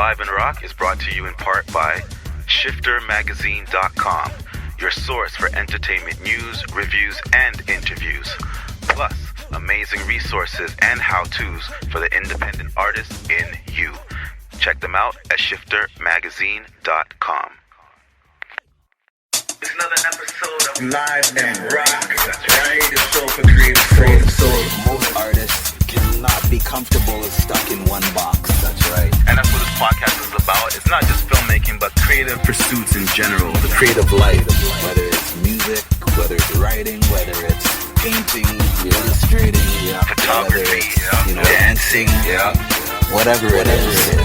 Live and Rock is brought to you in part by ShifterMagazine.com, your source for entertainment news, reviews, and interviews. Plus, amazing resources and how-tos for the independent artists in you. Check them out at ShifterMagazine.com. It's another episode of Live and Rock. That's right, the show for creative soul. Most artists cannot be comfortable or stuck in one box. That's right. And that's what this podcast is about. It's not just filmmaking, but creative pursuits in general. The creative life, whether it's music, whether it's writing, whether it's painting, illustrating, photography, dancing, whatever it is.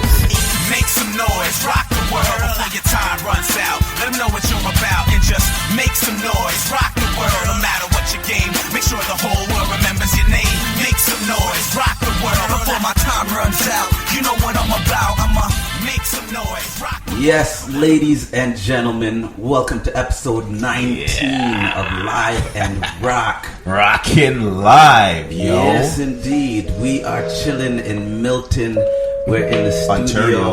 Make some noise, rock the world before your time runs out. Let them know what you're about and just make some noise. Rock the world, no matter what your game. Make sure the whole world remembers your name. Make some noise, rock the world before my time runs out. You know what I'm about, I'ma make some noise. Rock the Yes, ladies and gentlemen, welcome to episode 19 of Live and Rock. Rockin' live, yo. Yes, indeed. We are chilling in Milton. We're in the studio.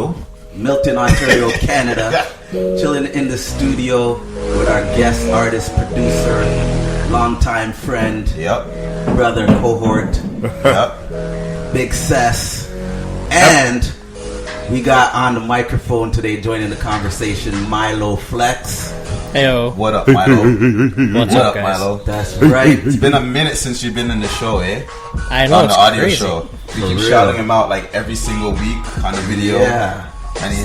Ontario. Milton, Ontario, Canada. Chilling in the studio with our guest artist, producer, longtime friend, brother, cohort, Big Cess. And we got on the microphone today, joining the conversation, Mylo Flex. Heyo. What up, Mylo? What's up, guys? Mylo? That's right. It's been a minute since you've been in the show, eh? I know, On it's the audio crazy. show. We For keep real. shouting him out like every single week on the video. Yeah. And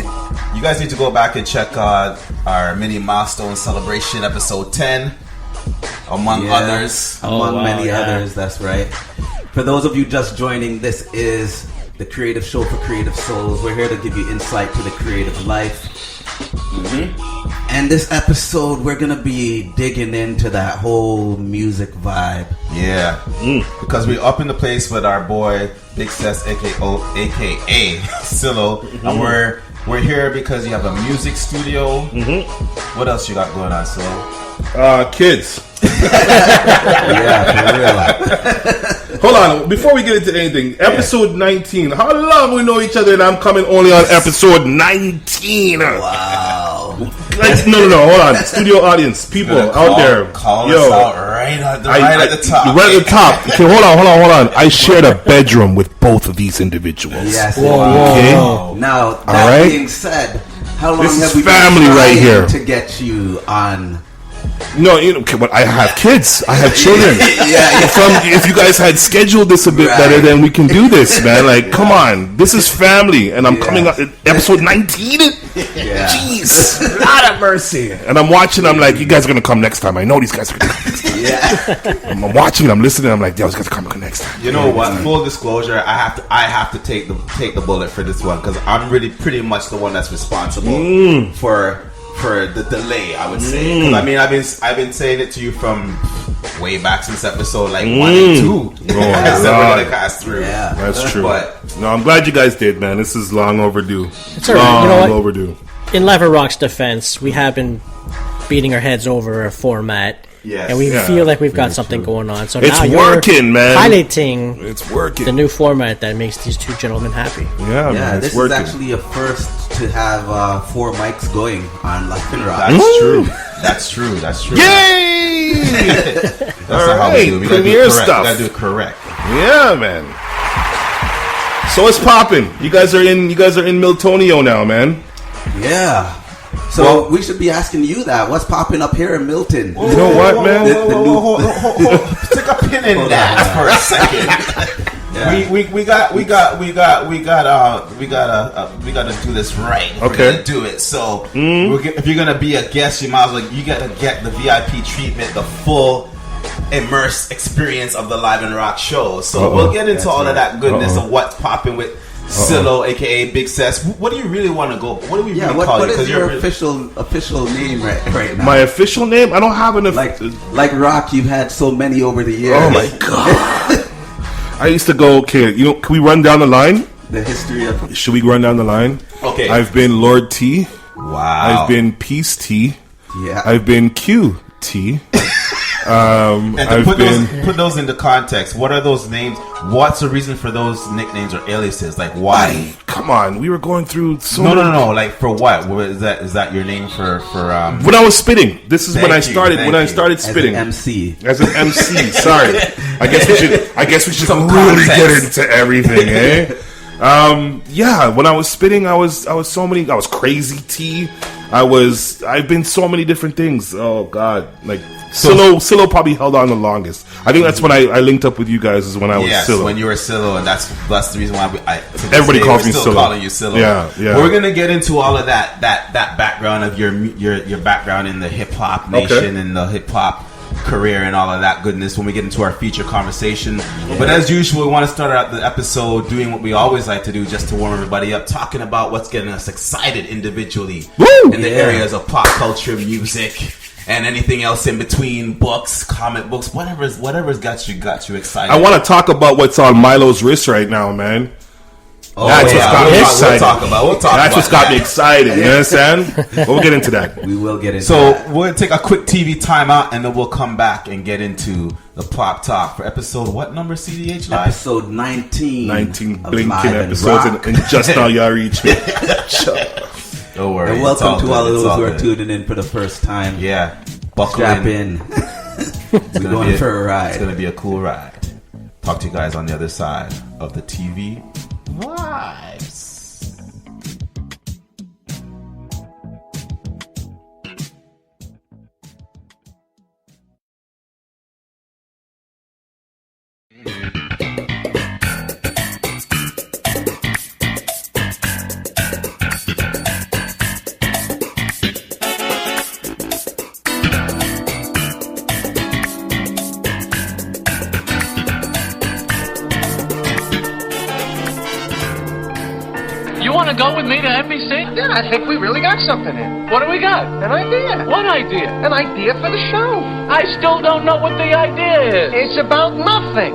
you guys need to go back and check out our mini milestone celebration, episode 10, among others. Among many yeah. others, that's right. For those of you just joining, this is the creative show for creative souls. We're here to give you insight to the creative life. And this episode, we're going to be digging into that whole music vibe. Yeah. Because we're up in the place with our boy, Big Cess, aka Silo. And we're here because you have a music studio. What else you got going on, Silo? Kids. Yeah, for real. Hold on, before we get into anything, episode 19. How long we know each other and I'm coming only on episode 19? Wow. No, hold on. Studio audience, people out there. Call us out right at the top. Right at the top. Okay, hold on. I shared a bedroom with both of these individuals. Yes. Okay? Now, that right. being said, how long This have is we been family right trying here. to get you on? No, okay, but I have kids. I have children. Yeah. If you guys had scheduled this a bit better, then we can do this, man. Like, come on. This is family. And I'm coming up at episode 19? Jeez. Lot of mercy. And I'm watching. I'm like, you guys are going to come next time. I know these guys are going to come next time. I'm watching. I'm listening. I'm like, these guys are going to come next time. You know what? Full disclosure, I have to take the bullet for this one because I'm really pretty much the one that's responsible for the delay, I would say. 'Cause I mean, I've been saying it to you from way back since episode 1 and 2. I said we're gonna cast through. Yeah. That's true. But No, I'm glad you guys did, man. This is long overdue. It's all right. You know what? Overdue. In Live and Rock's defense, we have been beating our heads over a format. Yes. And we Yeah, feel like we've got very something true. going on. So It's now you're working, man. highlighting It's working. the new format that makes these two gentlemen happy. Yeah, Yeah, man. It's this working. is actually a first to have 4 mics going on Live and Rock. that's true. That's true. Yay! That's All not how we do it. We gotta do premiere it correct. stuff. We gotta do it correct. Yeah, man. So it's popping. You guys are in Miltonio now, man. Yeah. So we should be asking you that. What's popping up here in Milton? You know what, man? Hold. Take a pin in that for a second. We gotta do this right. We're Okay. gonna do it. So if you're gonna be a guest, you might as well you gotta get the VIP treatment, the full immersed experience of the Live and Rock show. So we'll get into all of that goodness of what's popping with Silo, aka Big Cess. What do you really want to go? What do we really call what you? is your official name right now? My official name? I don't have an like Rock, you've had so many over the years. Oh my god! I used to go. Okay, can we run down the line? The history of. Should we run down the line? Okay. I've been Lord T. Wow. I've been Peace T. Yeah. I've been QT. And to I've put those into context, what are those names? What's the reason for those nicknames or aliases? Like, why? Come on, we were going through so No. many- Like, for what? Is that your name for When I was spitting, this is when I Thank you, started. thank When I you. started spitting MC. as an MC. Sorry, I guess we should Some really context. get into everything, eh? Yeah, when I was spitting, I was crazy T. I've been so many different things. Oh God, like Silo probably held on the longest. I think that's when I linked up with you guys is when I was Silo. when you were Silo, and that's the reason why Everybody calls me still Silo. calling you Silo. Yeah. We're gonna get into all of that background of your background in the hip hop nation and the hip hop career and all of that goodness when we get into our feature conversation. But as usual, we want to start out the episode doing what we always like to do, just to warm everybody up, talking about what's getting us excited individually in the areas of pop culture, music, and anything else in between, books, comic books, whatever's got you excited. I want to talk about what's on Mylo's wrist right now, man. That's what's got me excited. That's what's got me excited. You understand? But we'll get into that. We will get into So that. we're going to take a quick TV timeout, and then we'll come back and get into the Pop Talk for episode, what number, CDH Live? Episode 19. 19 of blinking Live and episodes, Rock. and just now y'all reach me. Don't worry. And it's welcome to all of good, those it's who are good. tuning in for the first time. Yeah. Buckle Strap in. in. We're going for a ride. It's going to be a cool ride. Talk to you guys on the other side of the TV vibes. You want to go with me to NBC? Yeah, I think we really got something in. What do we got? An idea. What idea? An idea for the show. I still don't know what the idea is. It's about nothing.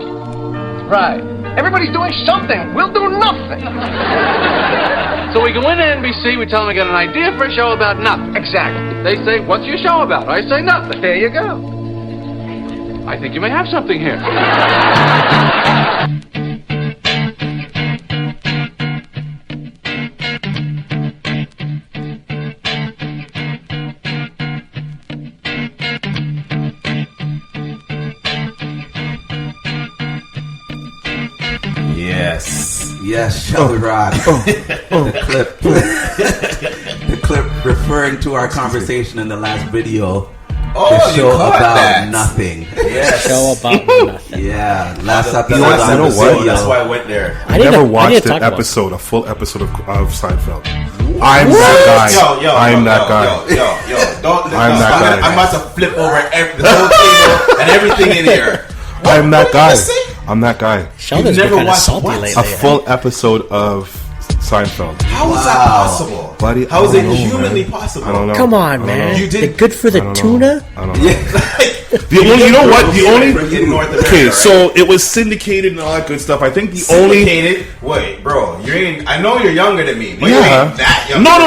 Right. Everybody's doing something. We'll do nothing. So we go into NBC, we tell them we got an idea for a show about nothing. Exactly. They say, what's your show about? I say nothing. There you go. I think you may have something here. Yes, Shall we rock? The clip referring to our conversation in the last video. The show about nothing. Yes. Show about nothing. Yeah, last episode. You know what? That's why I went there. I never watched a full episode of Seinfeld. I'm that guy. I'm that guy. I'm that guy. I'm about to flip over the whole table and everything in here. I'm that guy. I'm that guy. Sheldon's You've been never kind of watched salty what? lately. A full episode of Seinfeld. How is that possible? Buddy, How is I it don't know, humanly man. possible? I don't know. Come I on, don't man. know. You did- They're good for the tuna? I don't know. You know what? The only in North America, okay, right? so it was syndicated and all that good stuff. I think the only syndicated. Wait, bro, you ain't. I know you're younger than me, but you Yeah. ain't that young. No.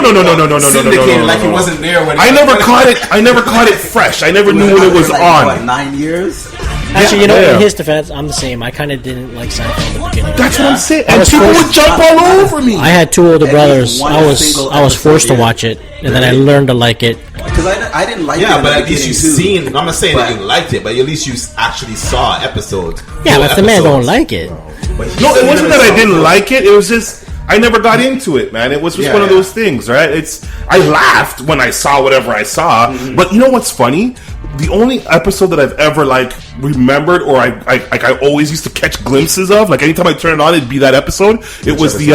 Syndicated like he wasn't there when I never caught it. I never caught it fresh. I never knew when it was on. What, 9 years? Actually, you know, Yeah. in his defense, I'm the same. I kind of didn't like Seinfeld at the beginning. That's what I'm saying. I And was people forced- would jump all over me. I had two older At brothers. least one I was single forced to episode, watch it, and then I learned to like it. Because I didn't like it. Yeah, in but the at least you beginning, too. seen. I'm not saying that But- you liked it, but at least you actually saw episodes. Yeah, full but if the man don't episodes. like it, No, it wasn't that I didn't like it. It was just I never got into it, man. It was just Yeah, one of yeah. those things, right? I laughed when I saw whatever I saw, but you know what's funny? The only episode that I've ever remembered, or I always used to catch glimpses of, like anytime I turn it on, it'd be that episode. It was the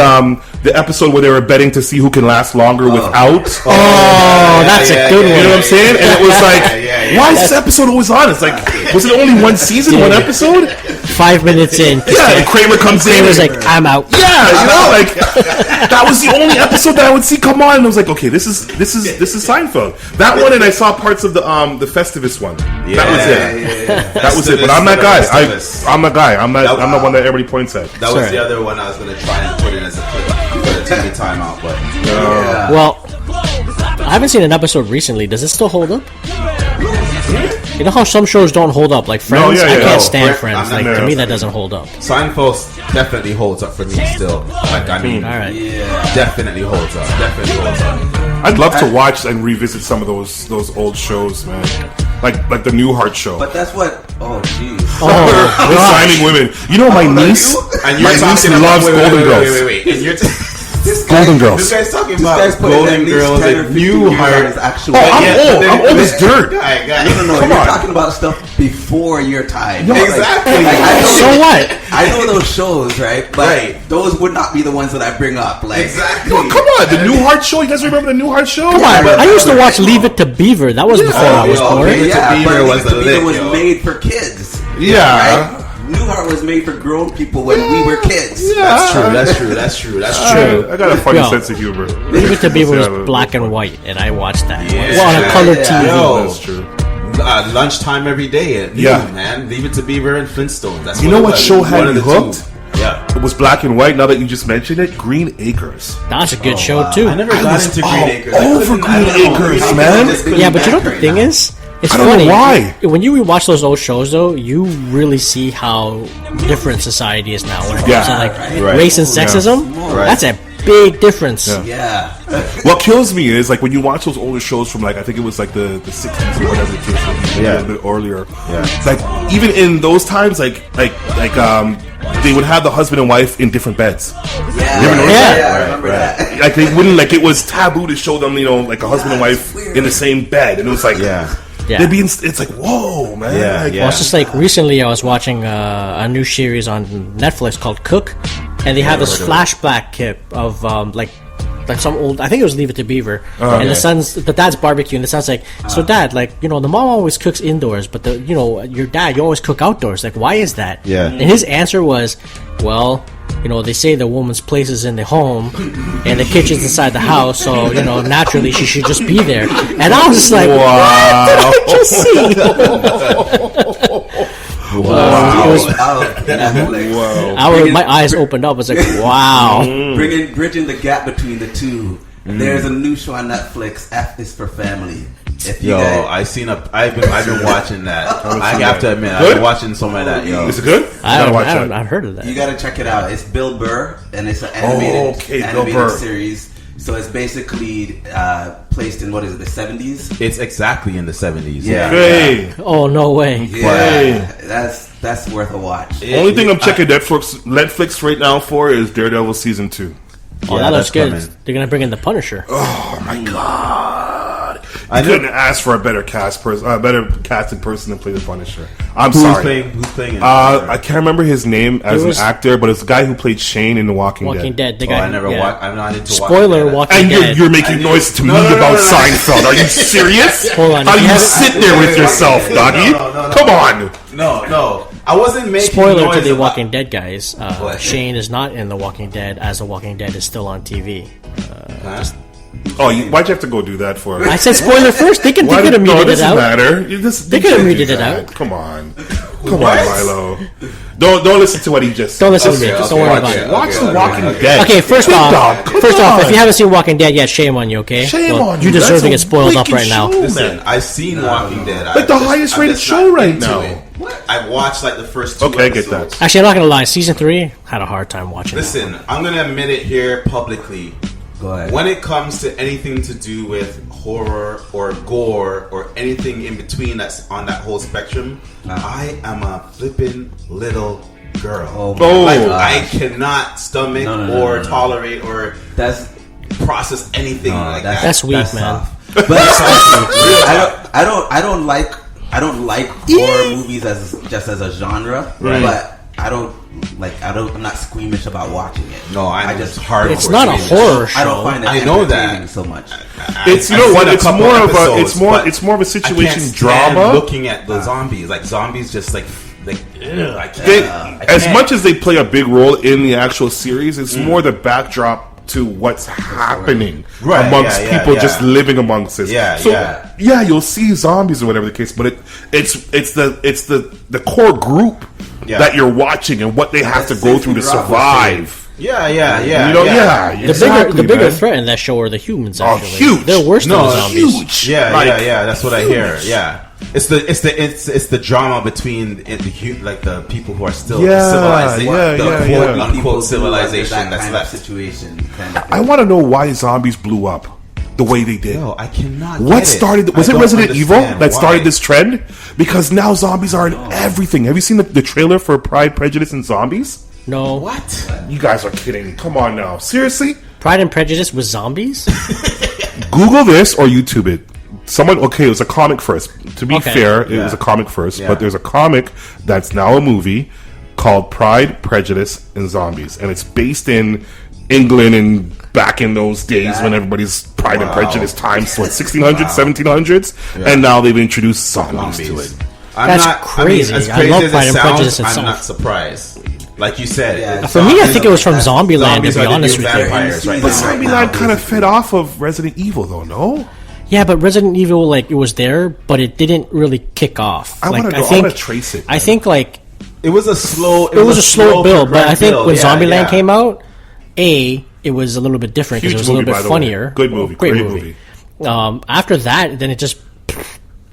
episode where they were betting to see who can last longer without. that's a good one. You know what I'm saying? And it was like, yeah. why is this episode always on? It's like, was it only one season, one episode? 5 minutes in, Yeah, and Kramer comes in. he was like, "I'm out." Yeah, you know, like that was the only episode that I would see come on, and I was like, okay, this is Seinfeld. That one, and I saw parts of the Festivus one. That was it. That was it. But I'm that guy. I'm the guy. I'm the one that everybody points at. That was the other one I was gonna try and put in as a clip for the TV timeout, but Well, haven't seen an episode recently. Does it still hold up? You know how some shows don't hold up, like Friends? I can't stand Friends. Like, to me, that doesn't hold up. Seinfeld definitely holds up for me still. Like, I mean, all right. Definitely holds up. Definitely holds up. I'd love to watch and revisit some of those old shows, man. Like the Newhart show. But that's what. Oh, jeez. With signing women. You know, my niece loves Golden Girls. Wait. And you're Golden Girls. This guy's talking about Golden Girls and Newhart. I'm old as dirt. No. You're talking about stuff before your time. No, exactly. So what? I know those shows, right? But those would not be the ones that I bring up. Like, exactly. No, come on, the Newhart show. You guys remember the Newhart show? Come on, I used to watch Leave It to Beaver. That was before I was born. Leave It to Beaver was made for kids. Yeah. Right? Newhart was made for grown people when we were kids. Yeah. That's true. I got a funny sense of humor. Leave It to Beaver was black and white, and I watched that. Yeah. Well, on a color TV. That's true. Lunchtime every day at noon, man. Leave It to Beaver and Flintstones. That's what show had me hooked? Yeah. It was black and white. Now that you just mentioned it, Green Acres. That's a good show too. I never got into Green Acres. Over Green Acres, man. Yeah, but you know what the thing is? It's funny. Why? When you rewatch those old shows, though, you really see how different society is now when it comes to like race and sexism. Right. That's a big difference. Yeah. What kills me is like when you watch those older shows from like I think it was like the 60s or whatever it is, a little bit earlier. Yeah. Like even in those times, like they would have the husband and wife in different beds. Yeah. I remember that. Like they wouldn't like it was taboo to show them, like a husband and wife in the same bed, and it was like they'd be it's like whoa, man. Yeah. Well, it's just like recently I was watching a new series on Netflix called Cook, and they have this flashback clip of like some old, I think it was Leave It to Beaver, and the dad's barbecue, and the son's like, so dad, like, the mom always cooks indoors, but your dad, you always cook outdoors, like, why is that? Yeah. And his answer was, well, they say the woman's place is in the home and the kitchen's inside the house, so naturally she should just be there. And I was just like, what did I just see? My eyes opened up. I was like, wow. Bridging the gap between the two. There's a new show on Netflix. F is for Family. I've been watching that. I have to admit, I've been watching some of that. Is it good? I've heard of that. You gotta check it out. It's Bill Burr, and it's an animated series. So it's basically placed in the 70s. It's exactly in the 70s. Yeah. Oh, no way. Yeah, that's worth a watch. Only thing I'm checking Netflix right now for is Daredevil season 2. Oh, that looks good. They're gonna bring in the Punisher. Oh my god! I couldn't ask for a better casted person to play the Punisher. I'm sorry. Who's playing it? I can't remember his name as an actor, but it's the guy who played Shane in The Walking Dead. The guy. I never watched. I'm not into Spoiler. Walking Dead. And you're making noise to me about Seinfeld. Are you serious? Hold on. How do you sit there with yourself, doggy? Come on. No. I wasn't making Spoiler noise to The Walking Dead guys. Shane is not in The Walking Dead, as The Walking Dead is still on TV. Why'd you have to go do that for? I said spoiler first. They could have muted it out. Matter. They could have muted it out. Come on, Mylo. Don't listen to what he just said. Don't listen to me. Just don't worry about it. Watch The Walking Dead. Okay, first off, if you haven't seen Walking Dead yet, shame on you. Okay, shame on you. You deserve to get spoiled up right now. Listen, I've seen Walking Dead. Like the highest rated show right now. I watched like the first 2 Okay, I episodes. get that. Actually, I'm not gonna lie. Season 3 had a hard time watching. Listen, I'm gonna admit it here publicly. Go ahead. When it comes to anything to do with horror or gore or anything in between that's on that whole spectrum, I am a flippin' little girl. I cannot stomach or tolerate or process anything like that. That's weak, man. But I don't like horror movies just as a genre, but I'm not squeamish about watching it. No, I just hard. It's not a horror show. I don't find it entertaining so much. It's more of a situation drama. Looking at the zombies, like zombies, just like as much as they play a big role in the actual series, it's more the backdrop to what's happening amongst people just living amongst it. You'll see zombies or whatever the case, but it's the core group that you're watching and what they have to go through to survive. Yeah. You know, The bigger threat in that show are the humans. Actually, huge. They're worse than the zombies. Huge. Yeah. That's what I hear. Yeah. It's the drama between the people who are still civilized, unquote civilization that's left. Situation. Kind of I want to know why zombies blew up the way they did. Yo, I cannot. What started? Was it Resident Evil that started this trend? Because now zombies are in everything. Have you seen the trailer for Pride, Prejudice, and Zombies? No. What? You guys are kidding. Come on now. Seriously? Pride and Prejudice with zombies? Google this or YouTube it. It was a comic first. To be fair, it was a comic first, but there's a comic that's now a movie called Pride, Prejudice, and Zombies. And it's based in England and back in those days when everybody's Pride and Prejudice times, 1600s, 1700s, and now they've introduced zombies to it. That's crazy. I love Pride and Prejudice itself. I'm not surprised. Like you said, for me, I think it was from Zombieland. To be honest with you, but Zombieland kind of fed off of Resident Evil, though. No. Yeah, but Resident Evil, it was there, but it didn't really kick off. I want to trace it. I think it was a slow. It was a slow build, but I think when Zombieland came out, it was a little bit different because it was a little bit funnier. Good movie, great movie. After that, then it just.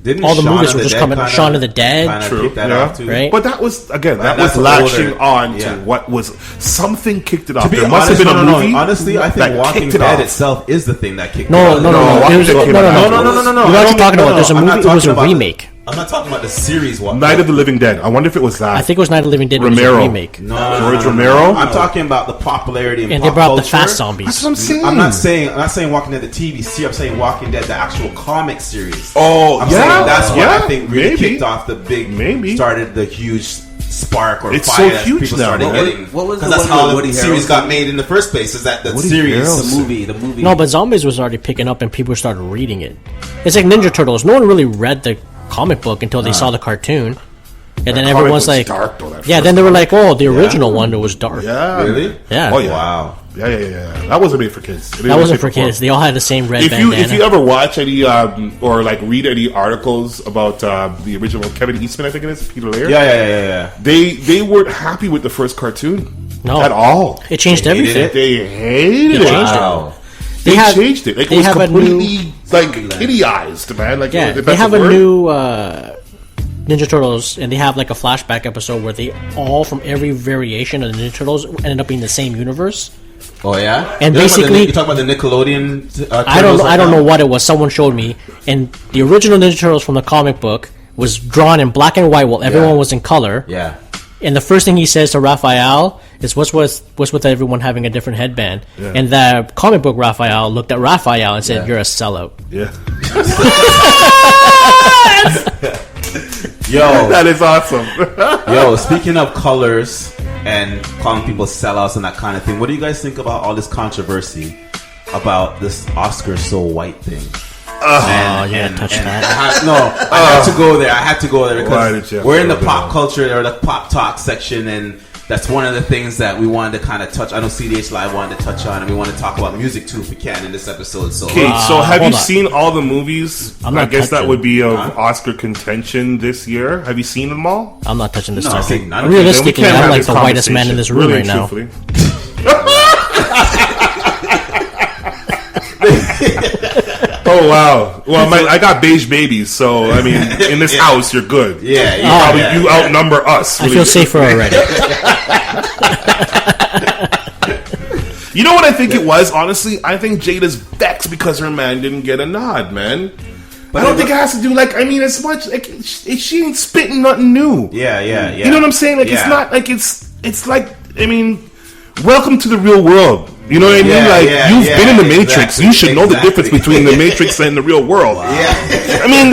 Didn't all the movies were just coming. Shaun of the Dead, true, right? But that was that was latching on to what was something kicked it off. There must have been a movie. Honestly, I think Walking Dead itself is the thing that kicked it off. No. You know what you're talking about? There's a movie. It was a remake. I'm not talking about the series one. Night of the Living Dead. I wonder if it was that. I think it was Night of the Living Dead. Romero. It was a remake. No, George Romero. I'm talking about the popularity and they brought the fast zombies. That's what I'm saying. I'm not saying Walking Dead the TV series. I'm saying Walking Dead the actual comic series. Oh, I'm saying that's what I think really kicked off the started the huge spark or it's fire so that huge people now. started getting. What was because that's how the series got made in the first place. Is that the series, the movie? No, but Zombies was already picking up and people started reading it. It's like Ninja Turtles. No one really read the comic book until they saw the cartoon, and then everyone's like, dark, though, then they were like, oh, the original one was dark. Yeah, really? Yeah. Oh yeah. Wow. Yeah. That wasn't made for kids. That wasn't for kids. They all had the same red bandana. If you ever watch any or read any articles about the original Kevin Eastman, I think it is Peter Laird. Yeah. They weren't happy with the first cartoon. No, at all. It changed everything. They hated it. Wow. They changed it. It was completely kitty-ized, man. They have a new Ninja Turtles, and they have a flashback episode where they all from every variation of the Ninja Turtles ended up being the same universe. Oh yeah, and basically you talk about the Nickelodeon. I don't know what it was. Someone showed me, and the original Ninja Turtles from the comic book was drawn in black and white, while everyone was in color. Yeah. And the first thing he says to Raphael is, "What's with everyone having a different headband?" Yeah. And the comic book Raphael looked at Raphael and said, "You're a sellout." Yeah. Yo, that is awesome. Yo, speaking of colors and calling people sellouts and that kind of thing, what do you guys think about all this controversy about this Oscar so white thing? Touch that. I had to go there. I had to go there because we're in the pop culture or the pop talk section, and that's one of the things that we wanted to kind of touch. I know CDH Live wanted to touch on, and we want to talk about music too if we can in this episode. So, so have you seen all the movies? I guess that would be of Oscar contention this year. Have you seen them all? I'm not touching this topic. No, realistically, I'm like the whitest man in this room right now. Oh wow! Well, I got beige babies, so I mean, in this house, you're good. Yeah, you outnumber us. I feel safer already. You know what I think it was? Honestly, I think Jada's vexed because her man didn't get a nod, man. But I don't think it has to do as much she ain't spitting nothing new. Yeah. You know what I'm saying? It's not it's like welcome to the real world. You know what I mean? You've been in the Matrix. You should know the difference between the Matrix and the real world. Wow. I mean,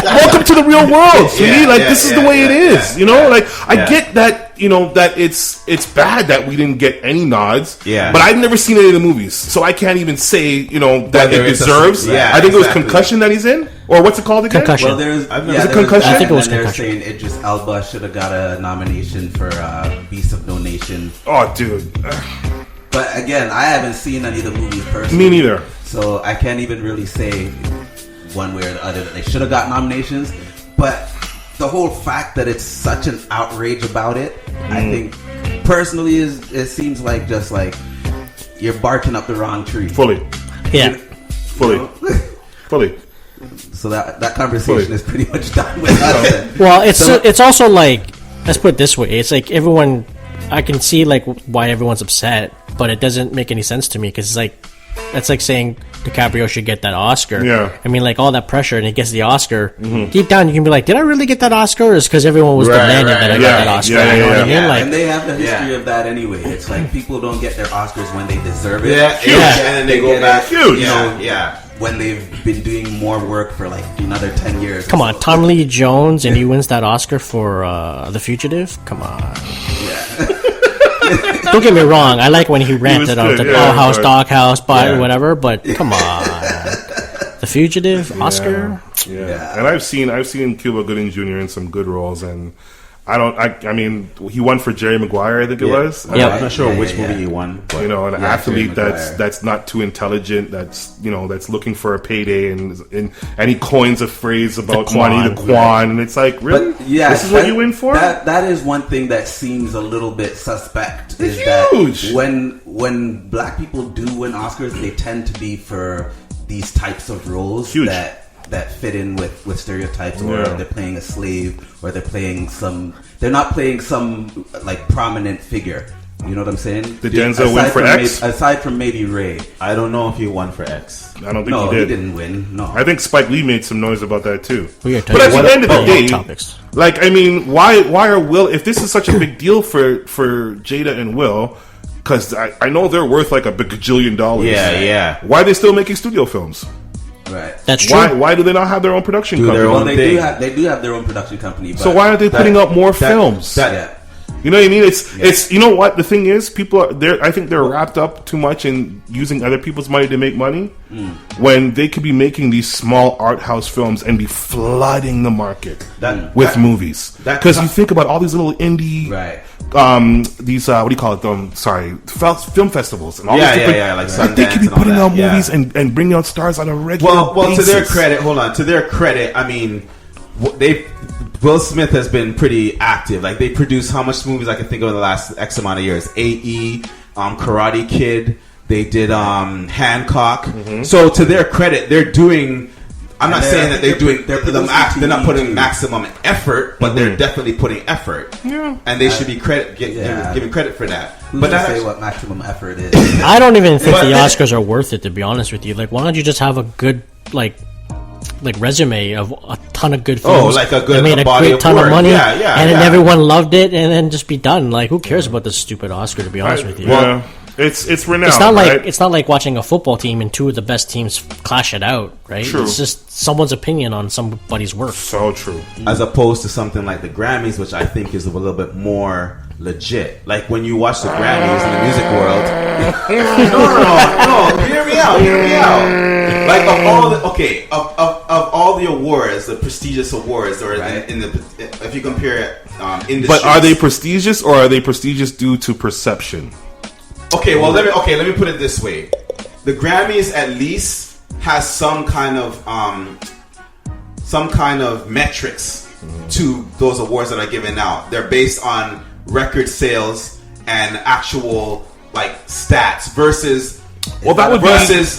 welcome to the real world. See, this is the way it is. You know, I get that. You know that it's bad that we didn't get any nods. Yeah. But I've never seen any of the movies, so I can't even say that it deserves. I think it was Concussion that he's in, or what's it called again? Concussion. Well, is it Concussion? I think it was They're Concussion. saying Idris Elba should have got a nomination for Beast of No Nation. Oh, dude. But again, I haven't seen any of the movies personally. Me neither. So I can't even really say one way or the other that they should have got nominations. But the whole fact that it's such an outrage about it, I think personally, it seems like just like you're barking up the wrong tree. Fully. Yeah. Fully. So that conversation is pretty much done with us. Then. Well, it's also like, let's put it this way. It's like everyone, I can see like why everyone's upset, but it doesn't make any sense to me because it's like saying DiCaprio should get that Oscar. Yeah. I mean, like all that pressure and he gets the Oscar. Deep down, you can be like, did I really get that Oscar? Or is because everyone was demanding that I got that Oscar? Yeah, you know what I mean? Yeah, Like, and they have the history of that anyway. It's like people don't get their Oscars when they deserve it. Yeah, and then they go back. Huge. You know, yeah. When they've been doing more work for like another 10 years. come on, Tom Lee Jones, and he wins that Oscar for The Fugitive? Come on. Don't get me wrong, I like when he ranted out the Dollhouse, Doghouse, whatever, but come on. The Fugitive, Oscar? Yeah. And I've seen Cuba Gooding Jr. in some good roles, and I mean, he won for Jerry Maguire, I think it was. Yeah. I'm not sure which movie he won. But An athlete Jerry that's not too intelligent, that's looking for a payday, and he coins a phrase about money, the Quan, and it's like, really? But, yeah, this is what you win for? That is one thing that seems a little bit suspect. It's That huge. when black people do win Oscars, they tend to be for these types of roles Huge. that fit in with stereotypes, or they're playing a slave, or they're not playing some like prominent figure. You know what I'm saying? Did Denzel win for X? Aside from maybe Ray. I don't know if he won for X. I don't think No, he did. he didn't win. No. I think Spike Lee made some noise about that too. We are But at the end of the day, topics. like, I mean, why are Will? If this is such a big deal for Jada and Will, because I know they're worth like $1 bajillion. Yeah. Why are they still making studio films? Right. That's true. Why do they not have their own production company? their Well, own they thing. do have their own production company. But So why aren't they putting out more films? Yeah. You know what I mean? It's you know what the thing is. People I think they're wrapped up too much in using other people's money to make money, when they could be making these small art house films and be flooding the market with movies. Because you think about all these little indie, Right. these what do you call it? Film festivals and all Yeah, these different. yeah, like like they Sundance could be and all putting that, out movies and bringing out stars on a regular Well, basis. to their credit, hold on. To their credit, I mean, Will Smith has been pretty active. Like, they produced how much movies I can think of in the last X amount of years. A.E., Karate Kid. They did Hancock. So to their credit, they're doing. I'm not saying that they're doing. They're not putting maximum effort, but they're definitely putting effort. Yeah. And they should be giving credit for that. Who's But to that say what maximum effort is? I don't even think the Oscars are worth it, to be honest with you. Like, why don't you just have a good like resume of a ton of good films? Like a good that made a body great of ton work. of money, Yeah, and then everyone loved it, and then just be done. Like, who cares about the stupid Oscar? To be honest with you, Yeah. It's renowned. it's not like right? it's not like watching a football team and two of the best teams clash it out, right? True. It's just someone's opinion on somebody's work. So true. as opposed to something like the Grammys, which I think is a little bit more legit. Like when you watch the Grammys in the music world. No, hear me out. Like of all the awards, the prestigious awards, or in the if you compare it, industries. But are they prestigious, or are they prestigious due to perception? Okay, well let me put it this way: the Grammys at least has some kind of metrics to those awards that are given out. They're based on record sales and actual like stats versus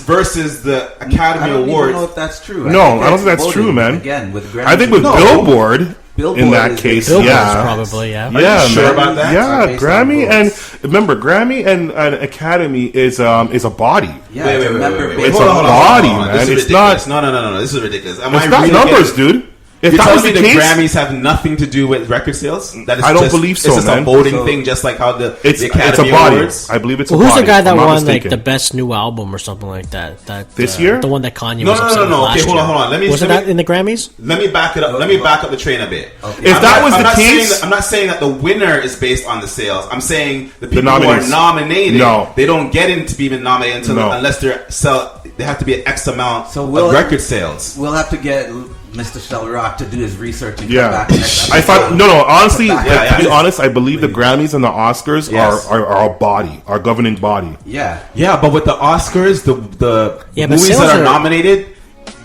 versus the Academy I don't Awards. even know if that's true. No, I don't think that's true, man. Again, with Grammys, I think with Billboard in that is- case, Billboard's yeah. probably, yeah. Yeah, sure man. about that? Yeah, Based on Grammy votes. and remember, Grammy and Academy is a body. Yeah, Wait, it's a member wait. base. It's Hold a on. body, Hold on. man. This is It's ridiculous. not. No. This is ridiculous. Am It's I not really numbers, getting- dude. If You're that telling was me the the case, Grammys have nothing to do with record sales? That is I don't just- believe so, It's just man. a voting So- thing, just like how the it's Academy a body. Awards. I believe it's Well, a who's body. the guy that I'm not won mistaken. like the best new album or something like that? This year? the one that Kanye No, was no, upset no, with no. last Okay, hold year. on. Wasn't that in the Grammys? Let me back it up. Let me back up the train a bit. Okay. If that was the case- I'm not saying that the winner is based on the sales. I'm saying the people who are nominees. nominated, No. they don't get in to be even nominated until No. unless they have to be an X amount So of record sales. We'll have to get Mr. Shellrock to do his research and come Yeah, back next I thought episode. no. Honestly, Yeah, to be yeah. honest, I believe the Grammys and the Oscars Yes. are a body, our governing body. Yeah. Yeah, but with the Oscars, the Yeah, but movies sales that are are- nominated,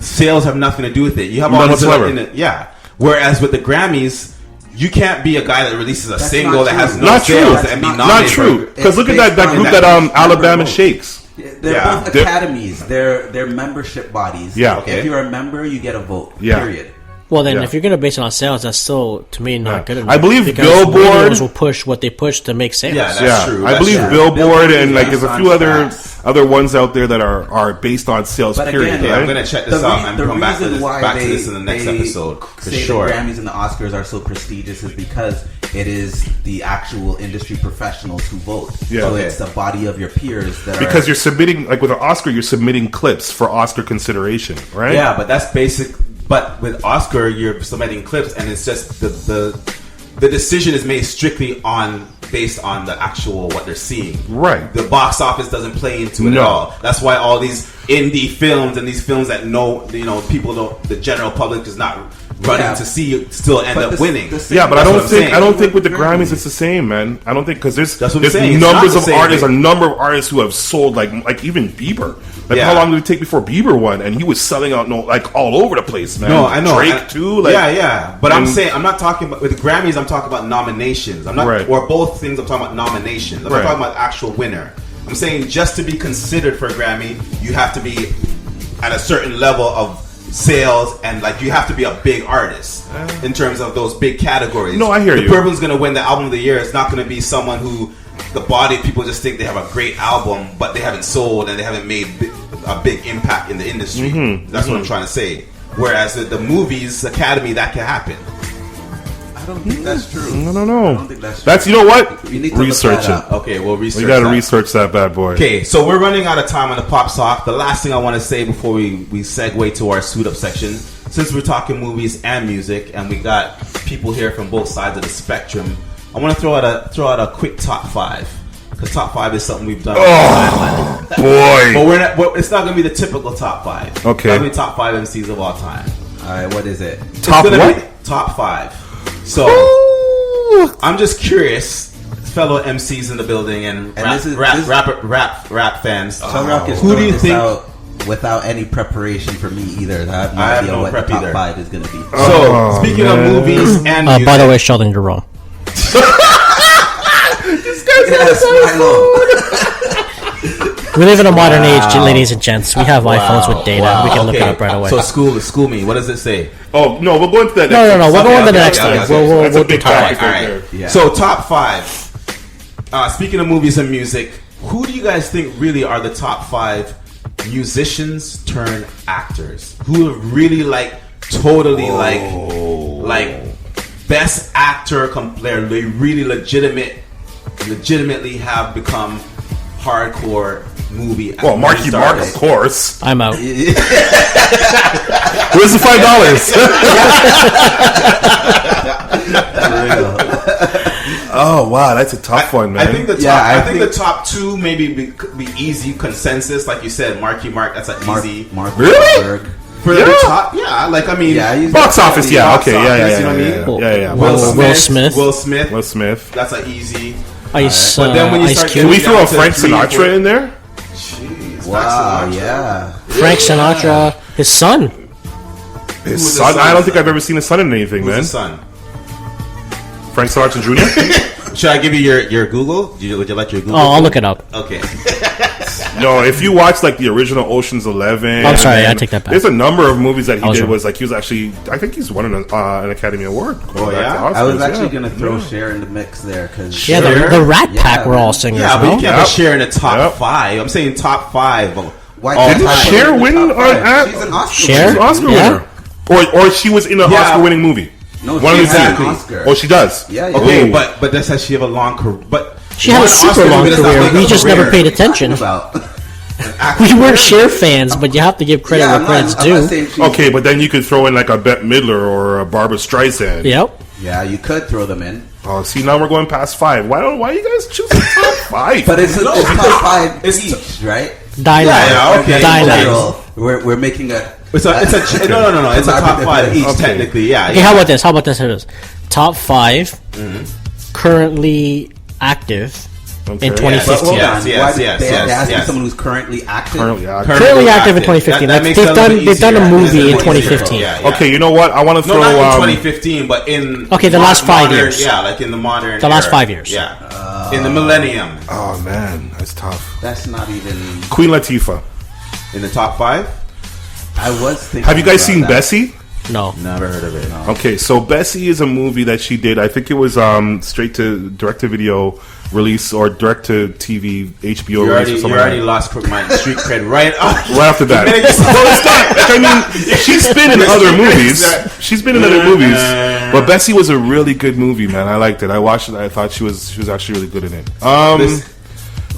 sales have nothing to do with it. You have None all these whatsoever. other- yeah. Whereas with the Grammys, you can't be a guy that releases a single not that true. has no Not true. sales and be Not nominated. Not true. for- Because look at that based group on that that Alabama vote. Shakes. They're Yeah. both They're- academies. They're membership bodies. Yeah. Okay. If you're a member, you get a vote. Yeah. Period. Well, then, Yeah. if you're going to base it on sales, that's still, to me, not Yeah. good enough. I believe because Billboard- radios will push what they push to make sales. Yeah, that's true. I That's believe true. Billboard and like Based there's a on few facts. other ones out there that are based on sales. But period. again, Okay, right? I'm gonna check this out and the come back to reason this, why back to this in the next episode for say sure. the Grammys and the Oscars are so prestigious is because it is the actual industry professionals who vote. Yeah. So Okay. it's the body of your peers that Because are, you're submitting, like with an Oscar, you're submitting clips for Oscar consideration, right? Yeah, but that's basic. But with Oscar, you're submitting clips, and it's just the decision is made strictly based on the actual what they're seeing. Right. The box office doesn't play into it No. at all. That's why all these indie films and these films that people don't, the general public is not running Yeah. to see, still end But up the- winning. the Yeah, but That's I what don't I'm think saying. with the Grammys it's the same, man. I don't think because That's what I'm there's saying. It's not numbers the of same. artists, a number of artists who have sold like even Bieber. Like Yeah. how long did it take before Bieber won? And he was selling out like all over the place, man. No, I know. Drake too. Like, yeah. But I'm and- saying I'm not talking about with the Grammys. I'm talking about nominations. I'm not, Right. or both things. I'm talking about nominations. I'm Right. not talking about actual winner. I'm saying just to be considered for a Grammy, you have to be at a certain level of sales, and like you have to be a big artist in terms of those big categories. No, I hear the you. The person's going to win the album of the year. It's not going to be someone who the body people just think they have a great album, but they haven't sold and they haven't made a big impact in the industry. Mm-hmm. That's what I'm trying to say. Whereas with the movies Academy, that can happen. I don't think that's true. I don't I know. don't think that's true. That's you know what? You need to Research look that it. up. Okay, we'll research. We got to that. research that bad boy. Okay, so we're running out of time on the pop sock. The last thing I want to say before we segue to our suit up section, since we're talking movies and music, and we got people here from both sides of the spectrum, I want to throw out a quick top 5. Because top 5 is something we've done. Oh, boy. But it's not going to be the typical top 5. Okay. It's going to be top 5 MCs of all time. All right, what is it? Top It's gonna what? be top 5. So I'm just curious, fellow MCs in the building and rap fans. Chug Rock is Who do throwing you this think? out without any preparation for me either. I have no I have idea no what the prep top either. 5 is going to be. So speaking of movies and music, By the way, Sheldon, you're wrong. Yes, Mylo. We live in a modern age, ladies and gents. We have iPhones with data. Wow, We can look it okay. up right away. So school me. What does it say? Oh no, we'll go into that. No. We'll go on to the okay, next okay, time. okay. We'll That's a do big top topic 5. All right right. there. Yeah. So top 5. Speaking of movies and music, who do you guys think really are the top 5 musicians turned actors who have really totally like best actor compare? They really legitimately have become hardcore movie. Well, Marky Mark, of artists. course. I'm out. Where's the $5? Oh wow, that's a tough one, man. I think the top. Yeah, I think the top 2 maybe be easy consensus, like you said, Marky Mark. That's an easy Mark Really? Wahlberg. for Yeah. the top. Yeah, like I mean, Yeah, he's Box office, yeah, box okay, office, yeah, you know what I mean? yeah. Will Smith. Will Smith. Will Smith. That's an easy. Ice, But then when you Ice start Cube. Can we throw a down to Frank 3 and 4. Sinatra in there? Jeez, Wow, Frank Sinatra. yeah. Frank Sinatra, his son. His was son? his son? I don't think I've ever seen his son in anything, Who's man. his son? Frank Sinatra Jr. Should I give you your Google? Would you like your Google? Oh, I'll look it up. Okay. No, if you watch like the original Ocean's 11, I'm sorry, and I take that back. There's a number of movies that he I was did. wrong. Was like he was actually, I think he's won an Academy Award. Oh, yeah? I was actually going to throw Cher in the mix there because Yeah, Sure. the Rat Yeah, Pack were all man. singers. Yeah, but no? you can't Yep. put Cher in the top Yep. 5. I'm saying top 5. Why all Didn't time. Cher win Top on five. She's an Oscar Cher? She's an Oscar Yeah. winner, or she was in an Yeah. Oscar-winning movie. No, One she of the had two. an Oscar. Oh, she does. Yeah, yeah. Okay, Ooh. but that says she have a long career. But She had a one super Oscar long movie does not career. make We a just career. never paid attention. About. We weren't Cher fans, but you have to give credit where credit's I'm not due. saying she's- Okay, but then you could throw in like a Bette Midler or a Barbara Streisand. Yep. Yeah, you could throw them in. Oh, see, now we're going past 5. Why you guys choose the top 5? But it's top 5 It's each, right? Dialogue. Yeah, okay. Dialogue. We're making a... It's a no. It's a top 5 each, Okay. technically. Yeah. Okay, how about this? How about this? Top 5 currently active in 2015. They asked someone who's currently active. Currently active in 2015. They've done a movie in 2015. Okay, you know what? I want to throw. No, not in 2015. But in the last 5 years. Yeah, like in the modern. The last 5 years. Yeah, in the millennium. Oh man, that's tough. That's not even Queen Latifah in the top 5. I was thinking. Have you guys seen that. Bessie? No, never heard of it. No. Okay, so Bessie is a movie that she did. I think it was straight to direct to video release or direct to TV HBO release. Or something you already lost my street cred right after that. Well, it's not. I mean, she's been in other movies. She's been in other movies. But Bessie was a really good movie, man. I liked it. I watched it. I thought she was actually really good in it. Man.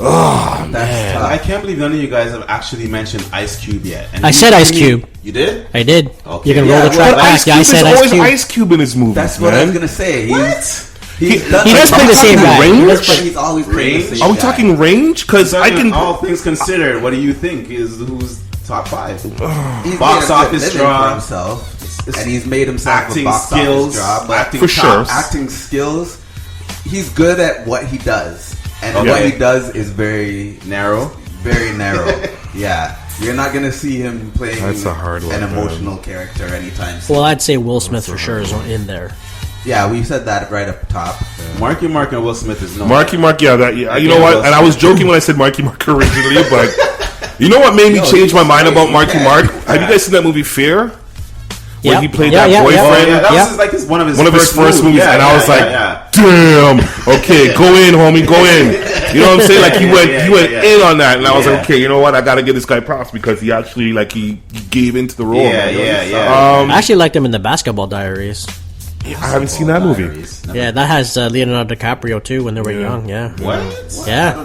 I can't believe none of you guys have actually mentioned Ice Cube yet. And I said Ice Cube. You did? I did. Okay. You can roll the track back. I said Ice Cube. Ice Cube in his movies. That's what I was gonna say. What? He does play the same guy. Range? He's always playing the same Are we guy. talking range? Because I can. All things considered, what do you think is who's top 5? He's Box made a office good living draw. for himself, and he's made himself Acting a box skills, office draw. But for sure. acting skills, he's good at what he does, and Okay. what he does is very Narrow. very narrow. Yeah, you're not gonna see him playing That's a hard one, an man. emotional character anytime soon. Well, I'd say Will Smith for sure is in there. Yeah, we said that right up top. Marky Mark and Will Smith is no. Marky Mark, yeah, you know what? And I was joking when I said Marky Mark originally, but you know what made me change my mind about Marky Mark? Have you guys seen that movie Fear? Where he played that boyfriend. That was like one of his first movies, and I was like, damn, okay, go in, homie, go in. You know what I'm saying? Like he went in on that, and I was like, okay, you know what? I got to give this guy props because he actually he gave into the role. I actually liked him in the Basketball Diaries. I haven't seen that movie. Yeah, that has Leonardo DiCaprio too when they were young. Yeah. What? Yeah.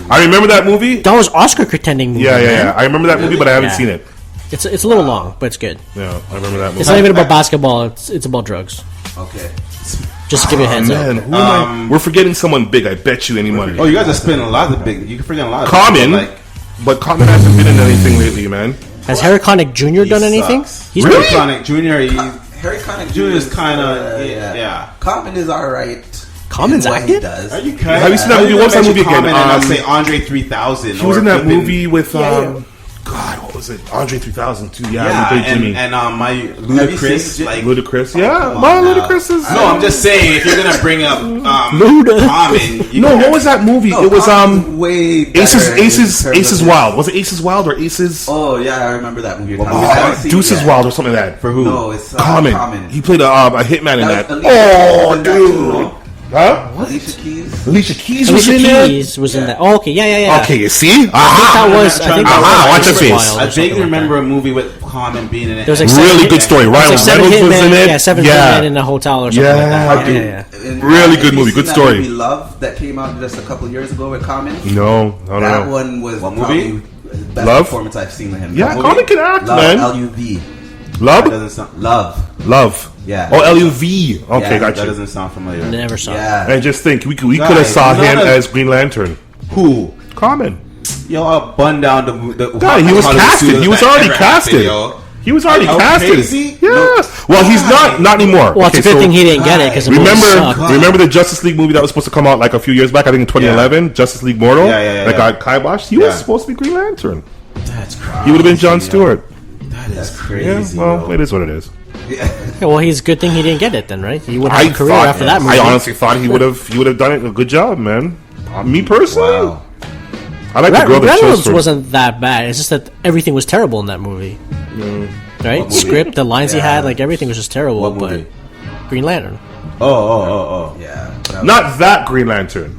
I remember that movie. That was Oscar contending movie. Yeah. I remember that movie, but I haven't seen it. It's a little long, but it's good. Yeah, I remember that movie. It's not even about basketball. It's about drugs. Okay. Just to give you a heads up. Who am I? We're forgetting someone big. I bet you any money. Oh, you guys are spending a lot of big. You can forget a lot. Common, but Common hasn't been in anything lately, man. Has Harry Connick Jr. done anything? He's really? Connick Jr. Harry Connick Jr. is kind of yeah. Common is all right. Common's what acting? he does. Are you kidding? Have you seen that movie? What's that movie again? And I'll say Andre 3000. He was in that movie with God, what was it? Andre 3000 too. Yeah, he played Jimmy. And my Ludacris, Ludacris. Yeah, my Ludacris is. No, I'm just saying if you're gonna bring up Common. No, what was that movie? It was way Aces Wild. Was it Aces Wild or Aces? Oh yeah, I remember that movie. Deuces Wild or something like that. For who? No, it's Common. He played a hitman in that. Oh, dude. Huh? Alicia Keys. Alicia Keys Alicia was in there. Keys was in that. Oh, okay, yeah. Okay, you see? I think that was watch your face. I vaguely remember a movie with Common being in it. There was really good story. Ryan Reynolds was in it. Yeah, seven hitmen in a hotel or something like that. Yeah. Really good movie. Good story. Movie Love that came out just a couple of years ago with Common. No. That one was probably the best Love? performance I've seen with him. Yeah, Common can act, man. L-U-V. Love. Love. Yeah. Oh, L-U-V. Okay, got That you. doesn't sound familiar. Never saw it. And just think, we could have saw him as Green Lantern. Who? Common. Yo, I'll bun down the God, he was casted. He was already casted. He was already casted. Crazy? Yeah. Well, he's not anymore. Well, it's a good thing he didn't get it because remember the Justice League movie that was supposed to come out like a few years back? I think in 2011, Justice League Mortal. That got kiboshed. He was supposed to be Green Lantern. That's crazy. He would have been Jon Stewart. That is crazy. Yeah, well, it is what it is. Yeah, well, he's a good thing he didn't get it then, right? He would have a career after that movie. I honestly thought he would have done it a good job, man. Me personally, Wow. I like the girl that Reynolds chose wasn't that bad. It's just that everything was terrible in that movie. Right? Script, the lines he had, like everything was just terrible. What but movie? Green Lantern. Oh. Yeah. Not that Green Lantern.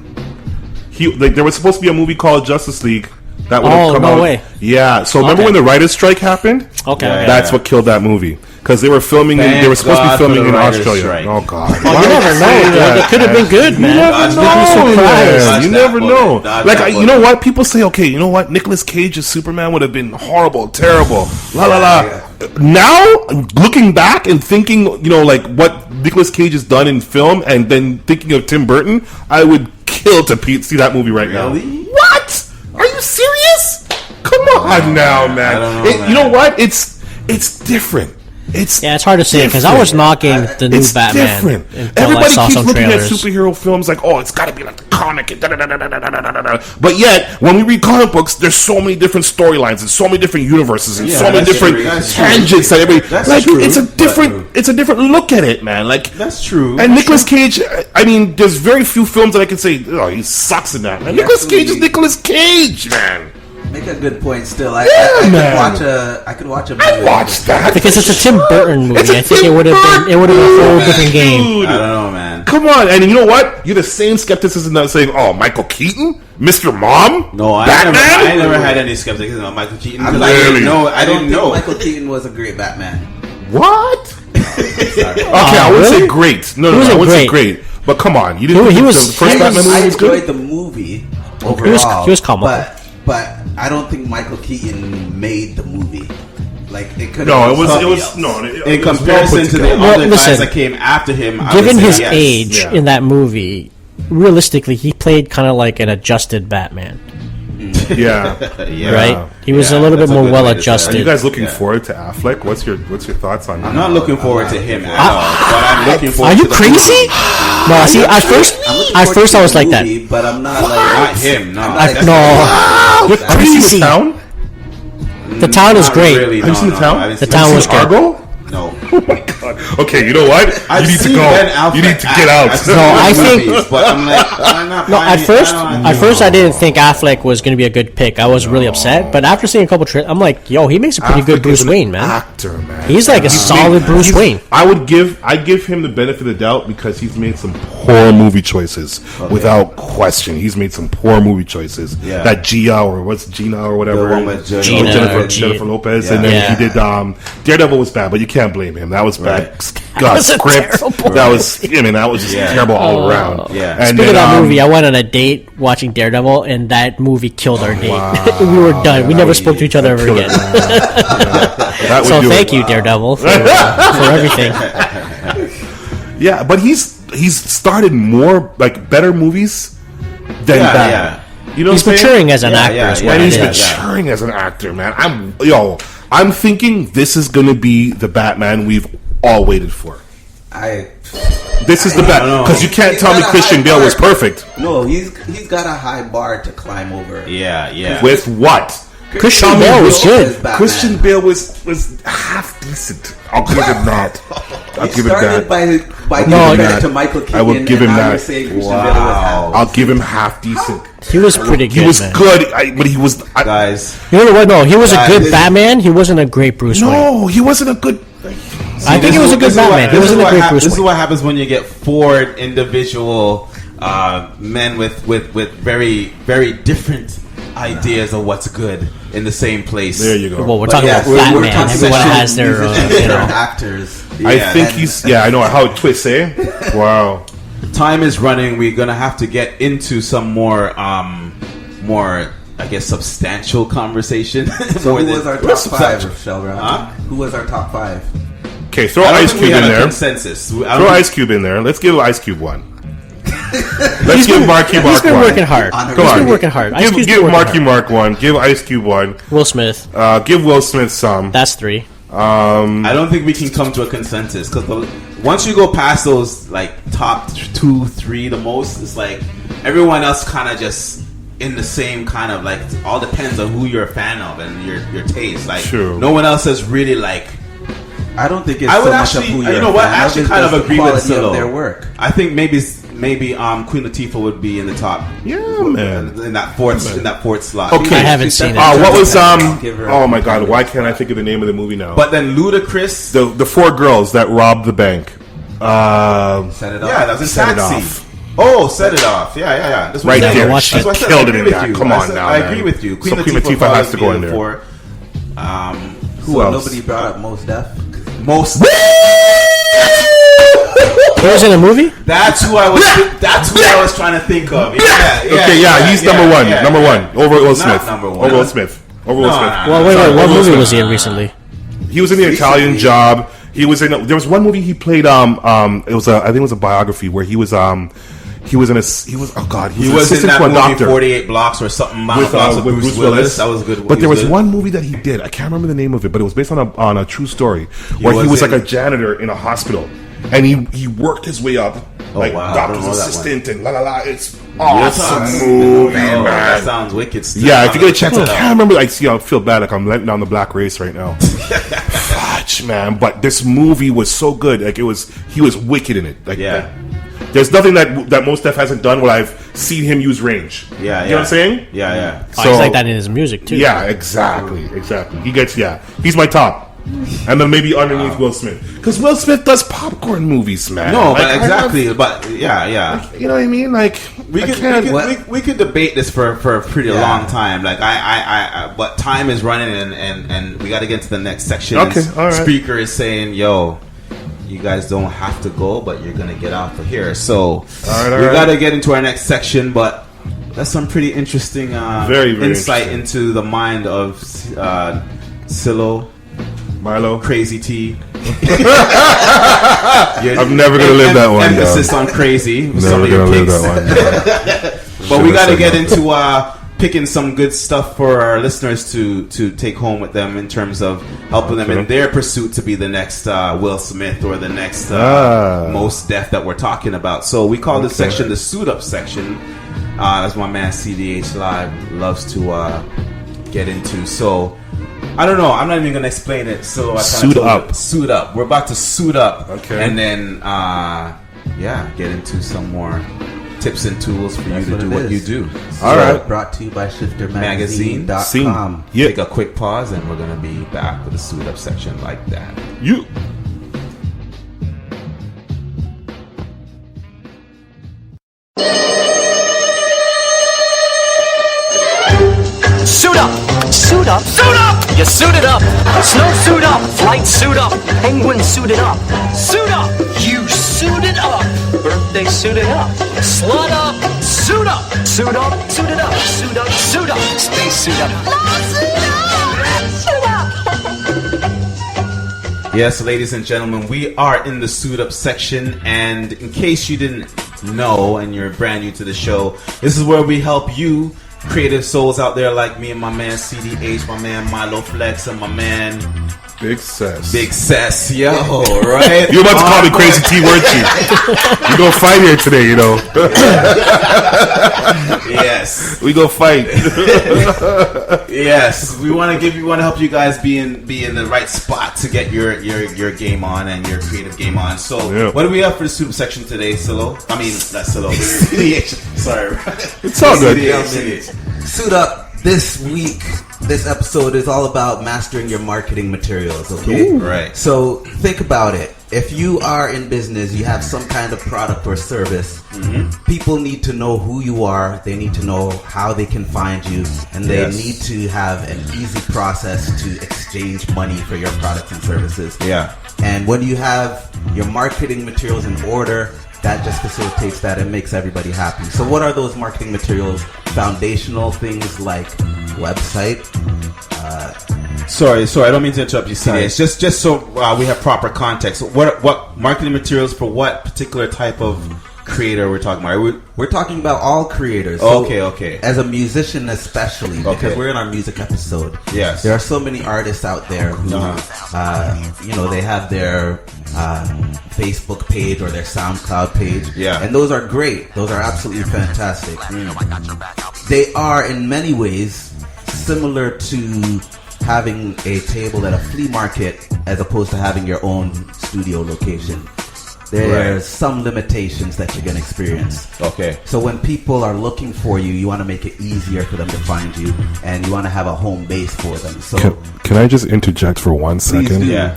There was supposed to be a movie called Justice League that would have come out. No way. Yeah. So remember when the writers' strike happened? Okay. That's what killed that movie. Because they were filming. They were supposed to be filming in Australia. Strike. Oh God! You never know. It could have been good, man. You never know. Like you know what? People say, okay, you know what? Nicolas Cage's Superman would have been horrible, terrible. La la la. Now, looking back and thinking, like what Nicolas Cage has done in film, and then thinking of Tim Burton, I would kill to see that movie right now. What? Are you serious? Come on now, man. I don't know, man. You know what? It's different. It's hard to say because I was knocking the new Batman. Different. Until Everybody I saw keeps some looking trailers. at superhero films like, oh, it's got to be like the comic. But yet, when we read comic books, there's so many different storylines and so many different universes and so many different tangents that it's a different look at it, man. Like that's true. And Nicolas Cage, I mean, there's very few films that I can say, oh, he sucks in that. Man, Nicolas Cage is Nicolas Cage, man. Make a good point. Still, I could watch a movie. I watched that because it's a Tim Burton movie. I think it would have been a whole different game. I don't know, man. Come on, and you know what? You're the same skepticism that saying, "Oh, Michael Keaton, Mr. Mom." No, I never had any skepticism on Michael Keaton. I didn't know Michael Keaton was a great Batman. What? Okay, I wouldn't say great. No, I wouldn't say great. But come on, you didn't think the first Batman movie was good? I enjoyed the movie overall. He was comical. But I don't think Michael Keaton made the movie. Like it could. No, it was in comparison to the other guys that came after him. Given his age in that movie, realistically, he played kind of like an adjusted Batman. Yeah. Right. He was a little bit more well adjusted. Are you guys looking forward to Affleck? What's your thoughts on him? I'm not looking forward to him at all. But I'm looking forward. Are you to crazy? No. See, at first I was like that. But I'm not like not him. No. You're crazy. The town is great. Have you seen the town? The town was good. Argo? No. Oh my god. Okay, you know what? You need to go. You need to get out. No, I think. But I'm like, I'm not. No, at first I didn't think Affleck was going to be a good pick. I was really upset, but after seeing a couple trailers, I'm like, yo, he makes a pretty good Bruce Wayne, man. Actor, man. He's like a solid Bruce Wayne. I give him the benefit of the doubt because he's made some poor movie choices without question. He's made some poor movie choices. Yeah. That Gina or whatever, Jennifer Lopez, and then he did Daredevil was bad, but you can't blame him. That was bad. God, script. That was just terrible all around. Yeah. And speaking of that movie, I went on a date watching Daredevil, and that movie killed our date. We were done. We never spoke to each other ever again. So thank you, Daredevil, for everything. Yeah, but he's started more like better movies than that. Yeah. You know, he's maturing as an actor. He's maturing as an actor, man. I'm thinking this is going to be the Batman we've all waited for. This is the Batman because you can't tell me Christian Bale was perfect. No, he's got a high bar to climb over. Yeah. With what? Christian Bale was good. Christian Bale was half decent. I'll give him that. I'll give him that. By giving that to Michael Keaton. I will give him that. Wow. I'll give him half decent. He was pretty good. He was good, but he was guys. You know what? No, he was a good Batman. He wasn't a great Bruce Wayne. No, he wasn't a good. I think he was a good Batman. He wasn't a great Bruce Wayne. This is what happens when you get four individual men with very very different ideas of what's good in the same place. There you go. Well, we're talking about Batman. Everyone has their actors. I think he's. Yeah, I know how Twist say. Wow. Time is running. We're gonna have to get into some more, I guess, substantial conversation. So who was our top five, Shelra? Who was our top five? Okay, throw Ice Cube in there. Consensus. Throw Ice Cube in there. Let's give Ice Cube one. Let's give Marky Mark one. He's been working hard. He's been working hard. Give Marky Mark one. Give Ice Cube one. Will Smith. Give Will Smith some. That's three. I don't think we can come to a consensus because once you go past those like top 2, 3, the most, it's like everyone else kind of just in the same kind of like all depends on who you're a fan of and your taste. Like no one else has really like. I don't think it's so much of who you're. You know what? I actually kind of agree with Silo. Their work. I think maybe Queen Latifah would be in the top. Yeah, man. In that fourth slot. Okay, I haven't seen it. What was oh my god, why can't I think of the name of the movie now? But then Ludacris, the 4 girls that robbed the bank. Set It Off. Yeah, that was in Set It Taxi. Off. Oh, Set It Off. Yeah. That's right there. She killed it in that. Come on now, I agree with you. Queen Latifah has to go in there. Who else? Nobody brought up Mos Def. He was in a movie? That's who I was trying to think of. He's number one. Number one over Will Smith. Over Will Smith. Well, wait. What movie was he in recently? He was in The Italian Job. He was in. There was one movie he played. I think it was a biography where he was in that movie 48 Blocks or something with Bruce Willis. That was good. But there was one movie that he did. I can't remember the name of it, but it was based on a true story where he was like a janitor in a hospital. and he worked his way up. Like doctor's assistant and la la la. It's awesome movie, man. That sounds wicked. Still. Yeah, if you get a chance, I can't remember. Like, see, I feel bad. Like I'm letting down the black race right now. Fudge, man. But this movie was so good. Like he was wicked in it. Like, there's nothing that Mos Def hasn't done where I've seen him use range. Yeah, you know what I'm saying? Yeah. So, he's like that in his music too. Yeah, exactly. He gets he's my top. And then maybe underneath Will Smith, because Will Smith does popcorn movies, man. No, but exactly. But yeah. Like, you know what I mean? Like we could debate this for a pretty long time. Like but time is running, and we got to get to the next section. Okay, all right. Speaker is saying, "Yo, you guys don't have to go, but you're gonna get off of here." So we got to get into our next section, but. That's some pretty interesting very insight interesting. into the mind of Silo. Mylo, Crazy T. I'm never gonna live that one. Emphasis on crazy. Never gonna live that one. But we got to get into picking some good stuff for our listeners to take home with them in terms of helping them in their pursuit to be the next Will Smith or the next Mos Def that we're talking about. So we call this section the Suit Up section, as my man CDH Live loves to get into. So. I don't know. I'm not even going to explain it. So I suit up. Suit up. We're about to suit up. Okay. And then, get into some more tips and tools for you to do what you do. All right. Brought to you by ShifterMagazine.com. Take a quick pause, and we're going to be back with the suit up section like that. Suit up! Suit up! Suit up! You suited up! Snow suit up! Flight suit up! Penguin suited up! Suit up! You suited up! Birthday suited up! Slut up! Suit up! Suit up! Suited up! Suit up! Suit up! Space suit up! Suit up! Yes, ladies and gentlemen, we are in the suit up section, and in case you didn't know and you're brand new to the show, this is where we help you creative souls out there like me and my man CDH, my man Mylo Flex, and my man Big Cess. Big Cess, yo, right? You're about to call me Crazy T, weren't you? We gonna fight here today, you know. Yes, we go fight. Yes, we want to help you guys be in the right spot to get your game on and your creative game on. So, what do we have for the suit up section today, Silo? I mean, not Silo. Sorry, it's all good. Suit up. This week, this episode is all about mastering your marketing materials, okay? Ooh, right. So think about it. If you are in business, you have some kind of product or service, people need to know who you are, they need to know how they can find you, and they need to have an easy process to exchange money for your products and services. Yeah. And when you have your marketing materials in order, that just facilitates that and makes everybody happy. So what are those marketing materials? Foundational things like website. Sorry, I don't mean to interrupt you, CD. It's just so we have proper context. What marketing materials for what particular type of creator we're talking about? We're talking about all creators. So okay. As a musician especially, because we're in our music episode. Yes. There are so many artists out there who, they have their Facebook page or their SoundCloud page. Yeah. And those are great. Those are absolutely fantastic. They are in many ways similar to having a table at a flea market as opposed to having your own studio location. There's some limitations that you're going to experience. Okay. So when people are looking for you, you want to make it easier for them to find you, and you want to have a home base for them. So can I just interject for 1 second? Yeah.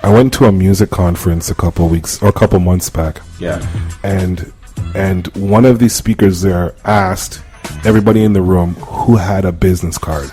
I went to a music conference a couple months back. Yeah. And one of the speakers there asked everybody in the room who had a business card.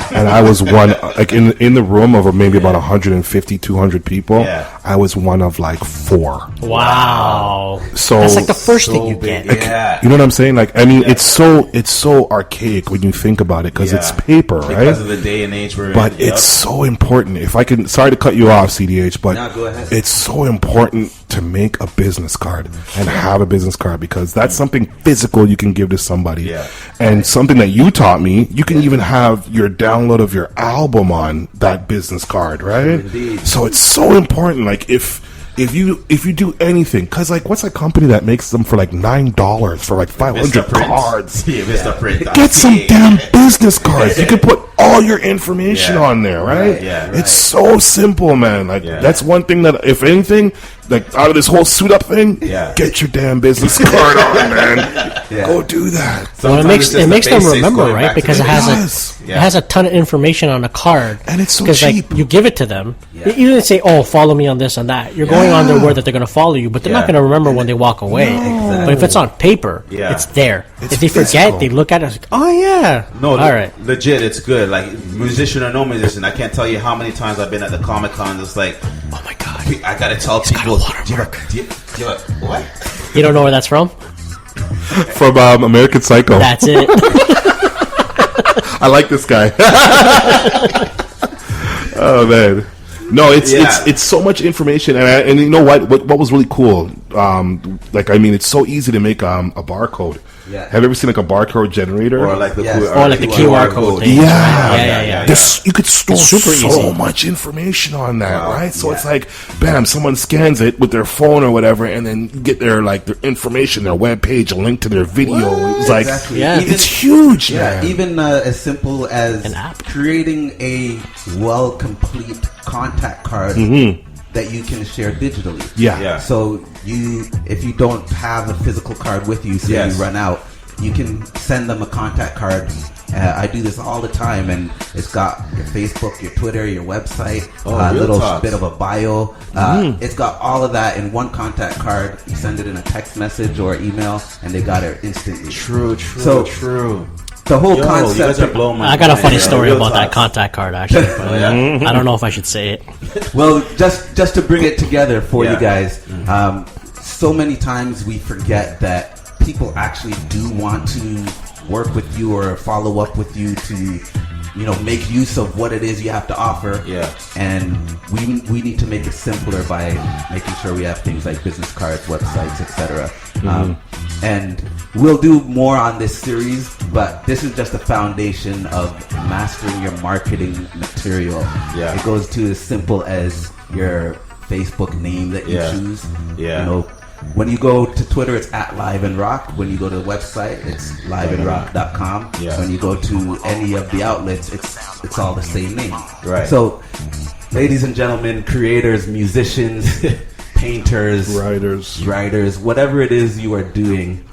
And I was one, like in the room of maybe about 150, 200 people. Yeah. I was one of like 4. Wow. So that's like the first thing you get. Like, you know what I'm saying? Like, I mean, it's so archaic when you think about it because it's paper, right? Because of the day and age we're in. But it's so important. If I can, sorry to cut you off, CDH, but go ahead. It's so important to make a business card and have a business card because that's something physical you can give to somebody. Yeah. And something that you taught me, you can even have your download of your album on that business card, right? Indeed. So it's so important. Like if if you do anything, because like, what's that company that makes them for like $9 for like 500 cards? Yeah, Mr. Print. Get some damn business cards. You can put all your information on there, right? Yeah, It's so simple, man. Like that's one thing that, if anything, like out of this whole suit up thing, get your damn business card on, man. Go do that. Well, it makes them remember, right? Because it has a ton of information on a card, and it's so cheap. Like, you give it to them, you didn't say, "Oh, follow me on this and that." You're going on their word that they're going to follow you, but they're not going to remember when they walk away. Exactly. But if it's on paper, it's there. If they forget, they look at it, like, "Oh yeah, no, all right, legit, it's good." Like, musician or no musician, I can't tell you how many times I've been at the Comic Con. It's like, oh my god, I gotta tell people. What? You don't know where that's from? From American Psycho. That's it. I like this guy. Oh man, no, it's so much information, and you know what was really cool? Like, I mean, it's so easy to make a barcode. Yeah. Have you ever seen like a barcode generator? Or like the QR code thing. Yeah. You could store so much information on that, right? So it's like, bam, someone scans it with their phone or whatever, and then you get their information, their web page, a link to their video. It's like, it's huge. Yeah, even as simple as an app, creating a complete contact card. That you can share digitally. Yeah. So if you don't have a physical card with you, so you run out, you can send them a contact card. I do this all the time, and it's got your Facebook, your Twitter, your website, a little bit of a bio. It's got all of that in one contact card. You send it in a text message or email, and they got it instantly. True. The whole concept. I got a funny story about that contact card, actually. But I don't know if I should say it. Well, just to bring it together for you guys, so many times we forget that people actually do want to work with you or follow up with you to, make use of what it is you have to offer. Yeah. And we need to make it simpler by making sure we have things like business cards, websites, etc. And we'll do more on this series, but this is just a foundation of mastering your marketing material. Yeah. It goes to as simple as your Facebook name that you choose. Yeah. When you go to Twitter, it's @LiveNRock. When you go to the website, it's liveandrock.com. Yeah. When you go to any of the outlets, it's all the same name. Right. So, ladies and gentlemen, creators, musicians, painters, writers, whatever it is you are doing,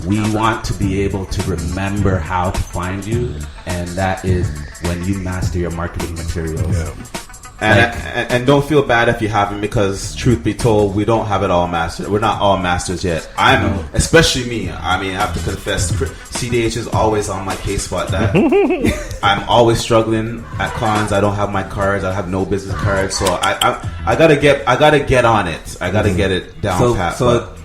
we want to be able to remember how to find you, and that is when you master your marketing materials. Yeah. And don't feel bad if you haven't, because truth be told, we don't have it all mastered. We're not all masters yet. Especially me. I mean, I have to confess, CDH is always on my case spot. That I'm always struggling at cons. I don't have my cards. I have no business cards. So I gotta get on it. I gotta get it down pat.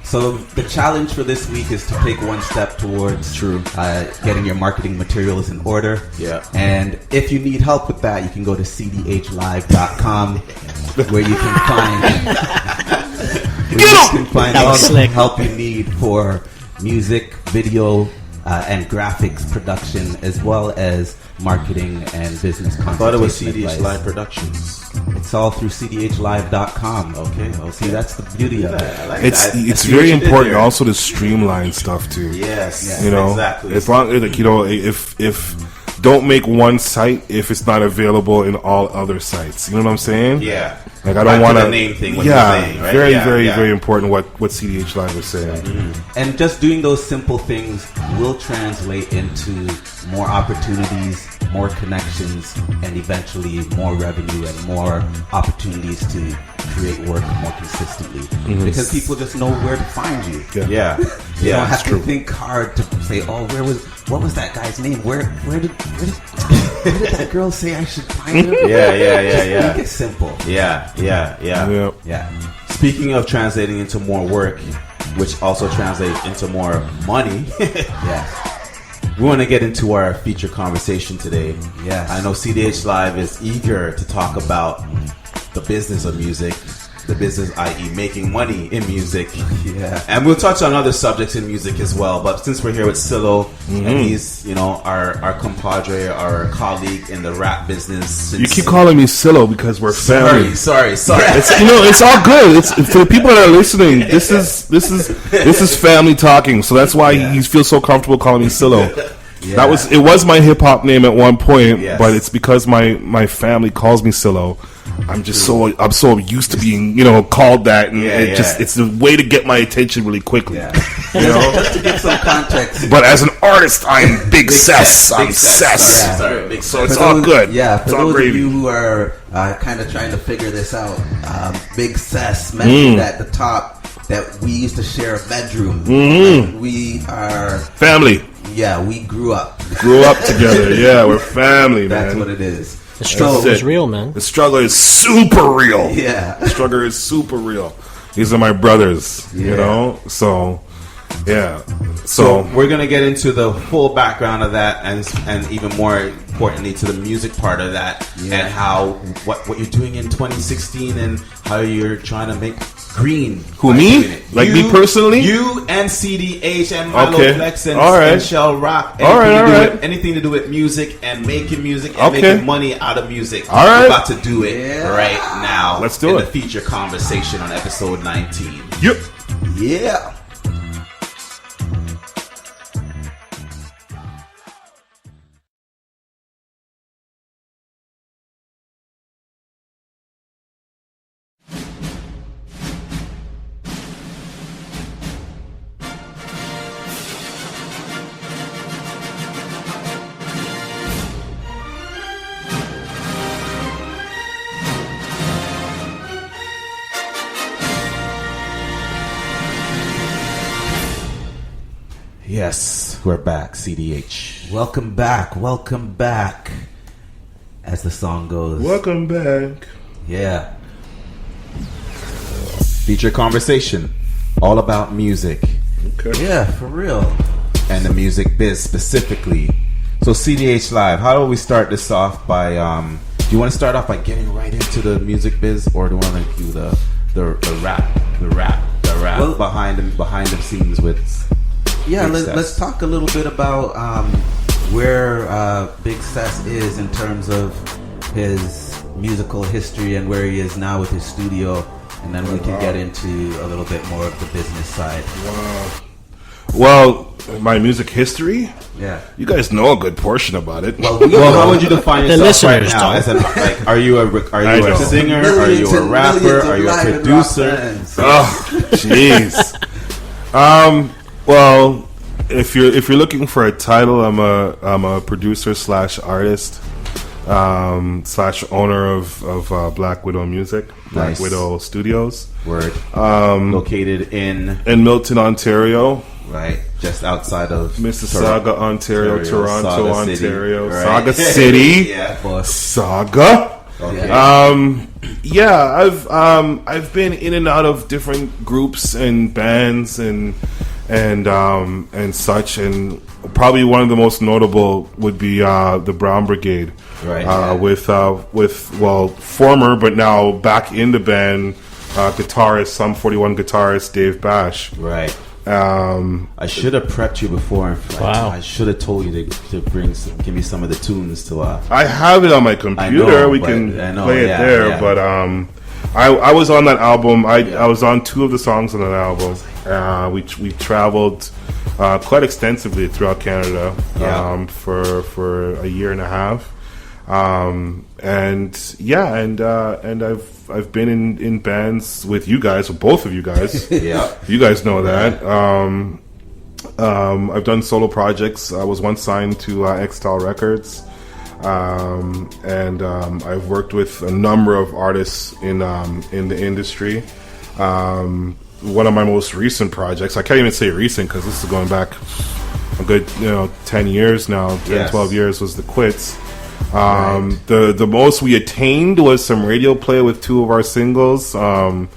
So the challenge for this week is to take one step towards getting your marketing materials in order. Yeah. And if you need help with that, you can go to cdhlive.com where you can find all the help you need for music, video, and graphics production, as well as marketing and business content. I thought it was CDH Live Productions. It's all through cdhlive.com. Okay. See, that's the beauty of it. Like it's very important also to streamline stuff too. Yes. Exactly. As long as if don't make one site if it's not available in all other sites. You know what I'm saying? Yeah. Like, I don't want to name thing. Right? Very important what CDH Live is saying. Mm-hmm. And just doing those simple things will translate into more opportunities, more connections, and eventually more revenue and more opportunities to create work more consistently. Mm-hmm. Because people just know where to find you. Yeah. You don't have to think hard to say, what was that guy's name? Where did that girl say I should find him? Yeah. Make it simple. Yeah. Speaking of translating into more work, which also translates into more money. We want to get into our feature conversation today. Yes. I know CDH Live is eager to talk about the business of music, the business, i.e. making money in music. Yeah. And we'll touch on other subjects in music as well. But since we're here with Silo, and he's, you know, our compadre, our colleague in the rap business. You keep calling me Silo because we're family. Sorry. It's, you know, it's all good. It's for the people that are listening. This is family talking. So that's why he feels so comfortable calling me Silo. Yeah. It was my hip hop name at one point, Yes. but it's because my family calls me Silo. I'm so used to being, you know, called that, and it's the way to get my attention really quickly. Yeah. You know? Just to give some context. But as an artist, I'm Big Cess. I'm Cess. Yeah. Sorry, Big So Cess. it's all good. Yeah, It's for all those gravy. of you who are kind of trying to figure this out, Big Cess mentioned at the top that we used to share a bedroom. We are Family. Yeah, we grew up. Grew up together. Yeah, we're family, That's man. what it is. The struggle That's is it. real, man. The struggle is super real. Yeah. The struggle is super real. These are my brothers, you know? So, yeah. So we're going to get into the full background of that and even more importantly to the music part of that and how what you're doing in 2016 and how you're trying to make green. Who, me? Like me personally? You and CDH and Mylo Flex and, all right. and Shell Rock. All right. Anything to do with music and making music and making money out of music. All right. We're about to do it right now. Let's do in it. the feature conversation on episode 19. Yep. Yeah. Yes, we're back, CDH. Welcome back. As the song goes. Welcome back. Yeah. Feature conversation, all about music. Okay. Yeah, for real. And the music biz specifically. So CDH Live, how do we start this off by, do you want to start off by getting right into the music biz, or do you want to do the rap well, behind the scenes with... Yeah, let's talk a little bit about where Big Cess is in terms of his musical history and where he is now with his studio, and then we can get into a little bit more of the business side. Wow. Well, my music history? Yeah. You guys know a good portion about it. Well, how would you define yourself right now? As are you a singer? Are you a rapper? Are you a producer? Oh, jeez. Well, if you're looking for a title, I'm a producer / artist / owner of Black Widow Music, Black Widow Studios. Word. Located in Milton, Ontario. Right, just outside of Mississauga, Ontario, Toronto, Saga Ontario, City, Saga right? City, Yeah, Saga. Okay. I've been in and out of different groups and bands and such, and probably one of the most notable would be the Brown Brigade, right? With former but now back in the band guitarist, Sum 41 guitarist Dave Bash, right. I should have prepped you before. Wow. I should have told you to give me some of the tunes to. I have it on my computer. We can play it there. Yeah. But I was on that album. I was on 2 of the songs on that album. We traveled quite extensively throughout Canada for a year and a half. And I've been in bands with you guys, with both of you guys. Yeah, you guys know that. I've done solo projects. I was once signed to Xtal Records, and I've worked with a number of artists in the industry. One of my most recent projects, I can't even say recent because this is going back a good 10 years now, 12 years, was The Quits. The most we attained was some radio play with 2 of our singles, but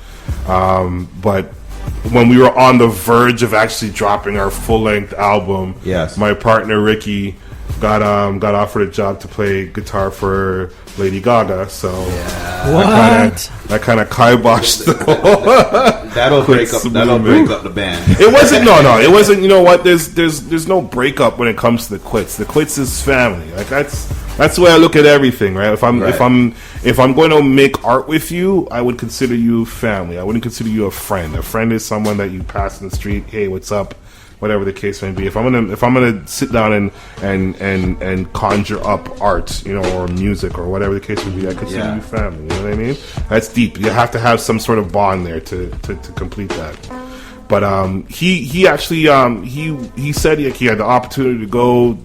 when we were on the verge of actually dropping our full-length album, my partner Ricky got offered a job to play guitar for Lady Gaga. So that kind of kiboshed the whole that'll break up the band. It wasn't it wasn't. You know what? There's no breakup when it comes to the Quits. The Quits is family. Like that's the way I look at everything, right? If I'm going to make art with you, I would consider you family. I wouldn't consider you a friend. A friend is someone that you pass in the street. Hey, what's up? Whatever the case may be. If I'm gonna sit down and conjure up art, or music or whatever the case may be, I consider you family. You know what I mean? That's deep. You have to have some sort of bond there to complete that. But he actually he said he had the opportunity to go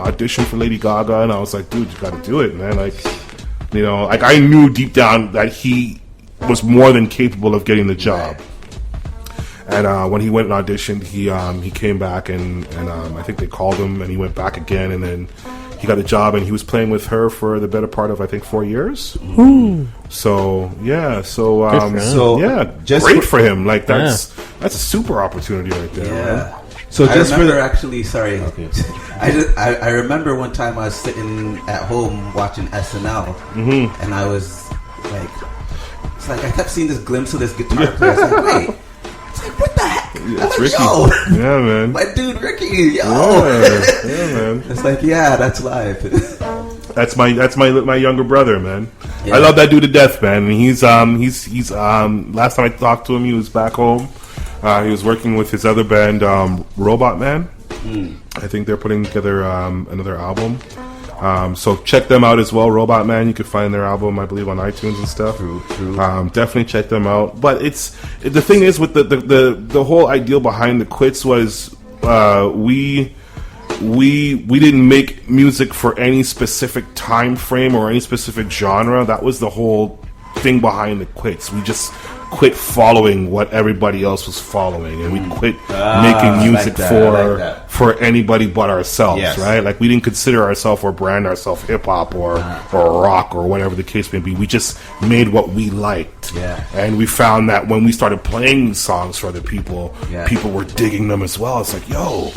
audition for Lady Gaga, and I was like, dude, you got to do it, man. Like I knew deep down that he was more than capable of getting the job. And when he went and auditioned, he came back and I think they called him, and he went back again, and then he got a job, and he was playing with her for the better part of, I think, 4 years. Ooh. So just great for him. Like that's a super opportunity right there. Yeah. Man. So I remember actually, sorry, okay. I remember one time I was sitting at home watching SNL, and I was like, it's like I kept seeing this glimpse of this guitar player. I was like, wait. It's like, what the heck? That's Ricky. Yo. Yeah, man. My dude, Ricky. Yo. Yeah, man. It's like, that's life. That's my younger brother, man. Yeah. I love that dude to death, man. And he's last time I talked to him, he was back home. He was working with his other band, Robot Man. I think they're putting together another album. So check them out as well, Robot Man. You can find their album, I believe, on iTunes and stuff. True. Definitely check them out. But the thing is with the whole ideal behind the Quits was we didn't make music for any specific time frame or any specific genre. That was the whole thing behind the Quits. We just quit following what everybody else was following, and we quit making music for anybody but ourselves, right? Like, we didn't consider ourselves or brand ourselves hip-hop or rock or whatever the case may be. We just made what we liked. And we found that when we started playing these songs for other people, people were digging them as well. It's like, yo,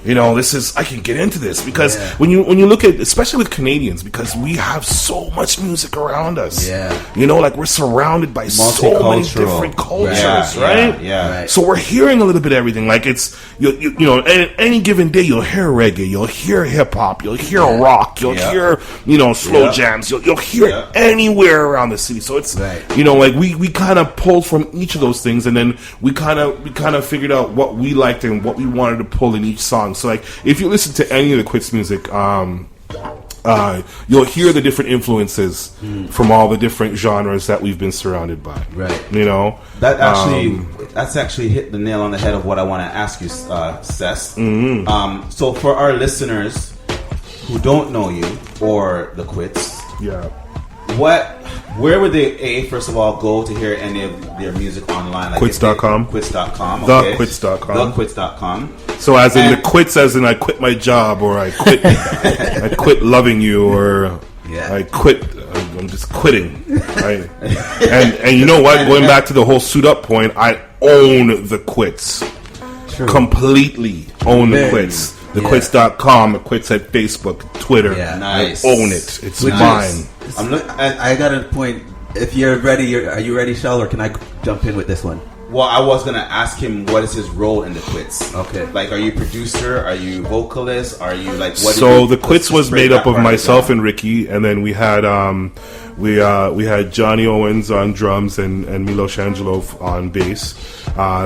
I can get into this, because when you look at, especially with Canadians, because we have so much music around us. Like, we're surrounded by so many different cultures, right? So we're hearing a little bit of everything. Like, it's any given day you'll hear reggae, you'll hear hip hop, you'll hear rock, you'll hear slow jams, you'll hear it anywhere around the city. So it's like we kind of pulled from each of those things, and then we kind of figured out what we liked and what we wanted to pull in each song. So, like, if you listen to any of the Quits music, you'll hear the different influences from all the different genres that we've been surrounded by. Right. That's actually hit the nail on the head of what I want to ask you, Cess. So for our listeners who don't know you or the Quits, where would they, first of all, go to hear any of their music online? Like Quits.com. Quits.com. Okay. TheQuits.com. TheQuits.com. So as in the quits, as in I quit my job, or I quit, I quit loving you, or I quit, I'm just quitting. Right? And you know what? Going back to the whole suit up point, I own the Quits. True. Completely own the Quits. TheQuits.com, the Quits at Facebook, Twitter. Nice. I own it. It's mine. I got a point. If you're ready, are you ready, Shell, or can I jump in with this one? Well, I was going to ask him, what is his role in the Quits? Okay. Like, are you producer? Are you vocalist? Are you, like, what? So the Quits was made up of myself and Ricky, and then we had we had Johnny Owens on drums and Mylo Flex on bass.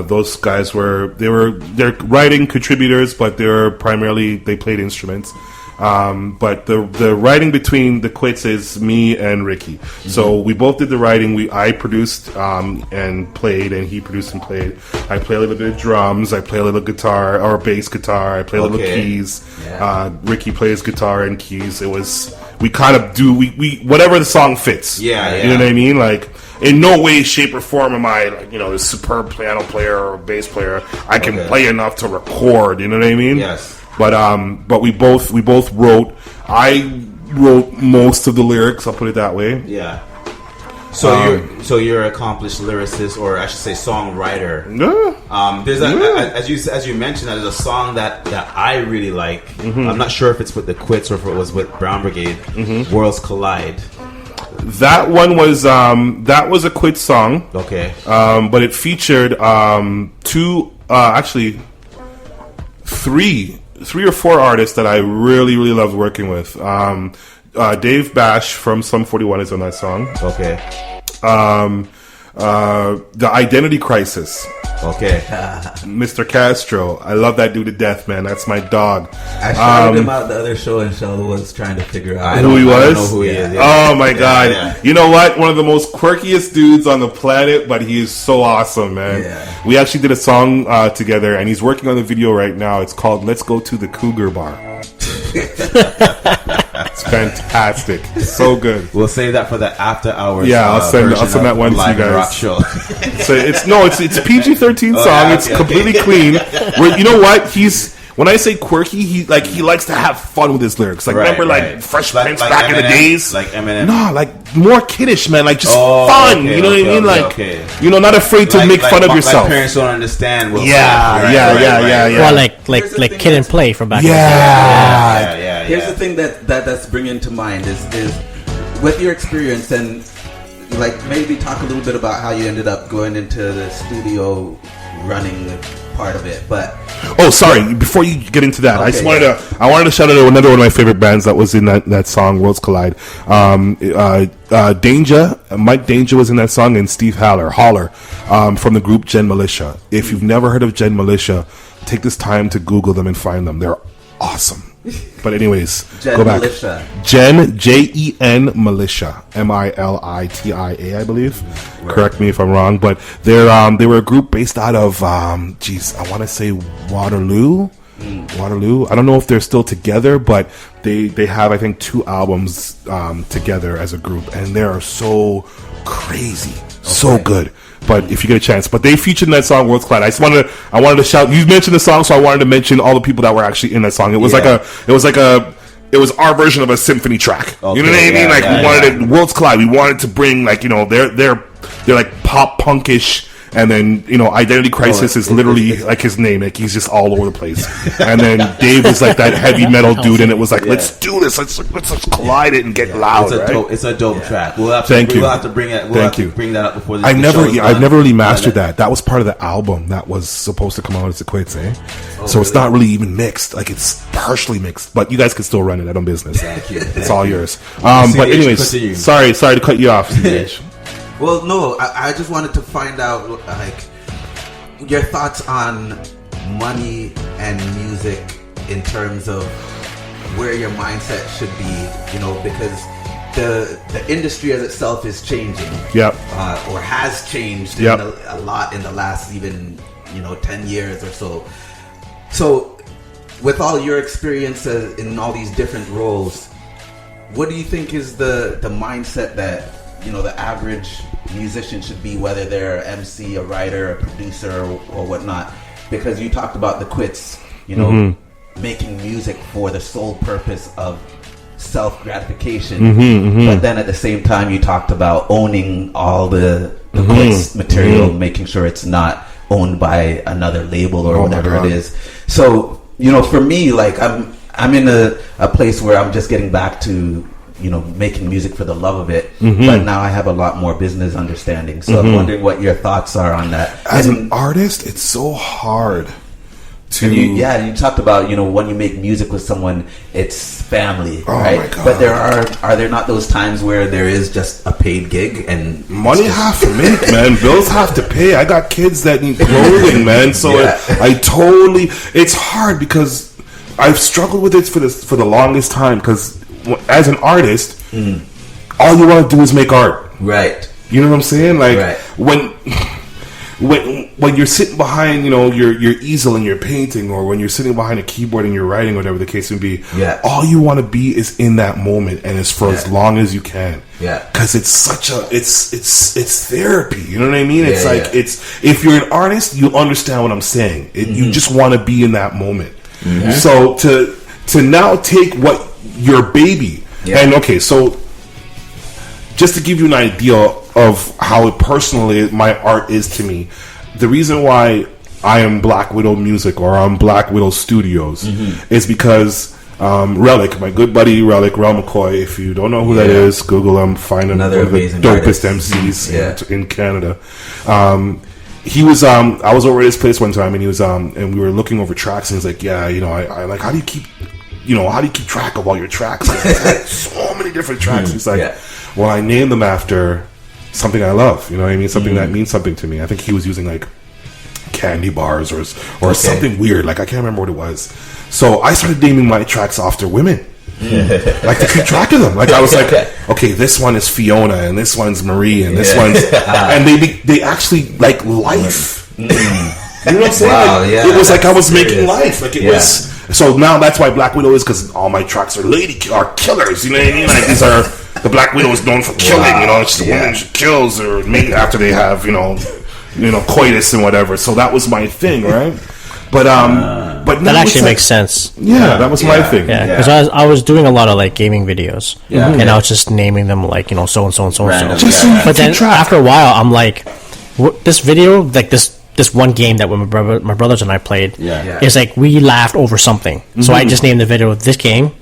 Those guys they're writing contributors, but they played instruments. But the writing between the Quits is me and Ricky. So we both did the writing. I produced and played, and he produced and played. I play a little bit of drums. I play a little guitar or bass guitar. I play a little keys. Ricky plays guitar and keys. We kind of do whatever the song fits. You know what I mean? Like, in no way, shape, or form am I like a superb piano player or bass player. I can play enough to record. You know what I mean? Yes. But we both wrote. I wrote most of the lyrics. I'll put it that way. Yeah. So you're an accomplished lyricist, or I should say songwriter. Yeah. There's as you mentioned, there's a song that I really like. I'm not sure if it's with the Quits or if it was with Brown Brigade. Worlds Collide. That one was a Quit song. Okay. But it featured three or four artists that I really, really loved working with. Dave Bash from Sum 41 is on that song. Okay. The Identity Crisis. Okay. Mr. Castro. I love that dude to death, man. That's my dog. I shouted him out the other show, and Shell was trying to figure out who he was. I don't know who he is. Oh my god! Yeah. You know what? One of the most quirkiest dudes on the planet, but he is so awesome, man. Yeah. We actually did a song together, and he's working on the video right now. It's called "Let's Go to the Cougar Bar." It's fantastic. So good. We'll save that for the after hours. Yeah, I'll send that one to you guys. Rock show. So it's a PG-13 song. Yeah, it's completely clean. You know what? When I say quirky, he likes to have fun with his lyrics. Like remember Fresh Prince back in the days? Like Eminem. No, like more kiddish, man. Like just fun. Okay, you know what I mean? Like not afraid to make fun of yourself. Like parents don't understand. Yeah. Well, like Kid and Play from back. Yeah. Here's the thing that's bringing to mind is with your experience, and like maybe talk a little bit about how you ended up going into the studio running part of it. But sorry, before you get into that, I wanted to shout out another one of my favorite bands that was in that song, Worlds Collide. Danger, Mike Danger was in that song, and Steve Holler from the group Gen Militia. If you've never heard of Gen Militia, take this time to Google them and find them. They're awesome. But anyways, go back. Militia. Gen, Jen Militia, Militia, I believe. Right. Correct me if I'm wrong, but they were a group based out of I want to say Waterloo. Waterloo. I don't know if they're still together, but they have I think 2 albums together as a group, and they are so crazy, so good. But if you get a chance, but they featured in that song "Worlds Collide." I wanted to shout. You mentioned the song, so I wanted to mention all the people that were actually in that song. It was it was our version of a symphony track. Okay, you know what I mean? We wanted Worlds Collide. We wanted to bring they're like pop punkish. And then, Identity Crisis is literally like his name. Like he's just all over the place. And then Dave is like that heavy metal dude, and it was like, let's do this. Let's collide it and get loud. It's a dope track. We'll have to bring it. Bring that up before. I've never really mastered that. That was part of the album that was supposed to come out as the Quits, eh? So it's not really even mixed. Like it's partially mixed, but you guys can still run it. I don't business. Thank you. It's all yours. But anyways, sorry to cut you off, CH. Well, no, I just wanted to find out, like, your thoughts on money and music in terms of where your mindset should be, because the industry as itself is changing. Yep. Or has changed a lot in the last even, 10 years or so. So, with all your experience in all these different roles, what do you think is the mindset that the average musician should be, whether they're an MC, a writer, a producer, or whatnot? Because you talked about the Quits, making music for the sole purpose of self-gratification. But then at the same time, you talked about owning all the Quits material, making sure it's not owned by another label or whatever it is. So, for me, like I'm in a place where I'm just getting back to making music for the love of it, but now I have a lot more business understanding. So I'm wondering what your thoughts are on that. As an artist, it's so hard to. You talked about when you make music with someone, it's family, right? My God. But are there not those times where there is just a paid gig and money have to make, man? Bills have to pay. I got kids that need clothing, man. So it's hard because I've struggled with it for the longest time because. As an artist, all you want to do is make art. Right. You know what I'm saying? Like when you're sitting behind, your easel and you're painting, or when you're sitting behind a keyboard and you're writing, whatever the case may be, all you want to be is in that moment, and it's for as long as you can. Yeah. Because it's such it's therapy. You know what I mean? It's if you're an artist, you understand what I'm saying. You just want to be in that moment. So to now take what your baby and so just to give you an idea of how personally my art is to me. The reason why I am Black Widow Music or I'm Black Widow Studios is because Relic, my good buddy Relic, Rel McCoy, if you don't know who that is, Google him, find him. Another one of the amazing dopest artist. MCs in Canada. He was I was over at his place one time, and he was and we were looking over tracks, and he's like, yeah, you know, I like, how do you keep track of all your tracks? Like, so many different tracks. He's like, well, I named them after something I love, you know what I mean, something that means something to me. I think he was using like candy bars or something weird, like I can't remember what it was. So I started naming my tracks after women. Like to keep track of them. Like I was like, okay, this one is Fiona, and this one's Marie, and this one's, and they actually like life. You know what I'm saying? Wow, like, yeah, it was like I was serious. making life. Like it was. So now that's why Black Widow is, because all my tracks are killers. You know what I mean? Like these are the Black Widow is known for killing. You know, it's the woman she kills or mate after they have you know coitus and whatever. So that was my thing, right? But that actually makes sense. Yeah, that was my thing. Yeah, because I was doing a lot of like gaming videos, and I was just naming them like so and so and so and so. But then after a while, I'm like, this video, like this one game that my brothers and I played, is like we laughed over something. So I just named the video this game.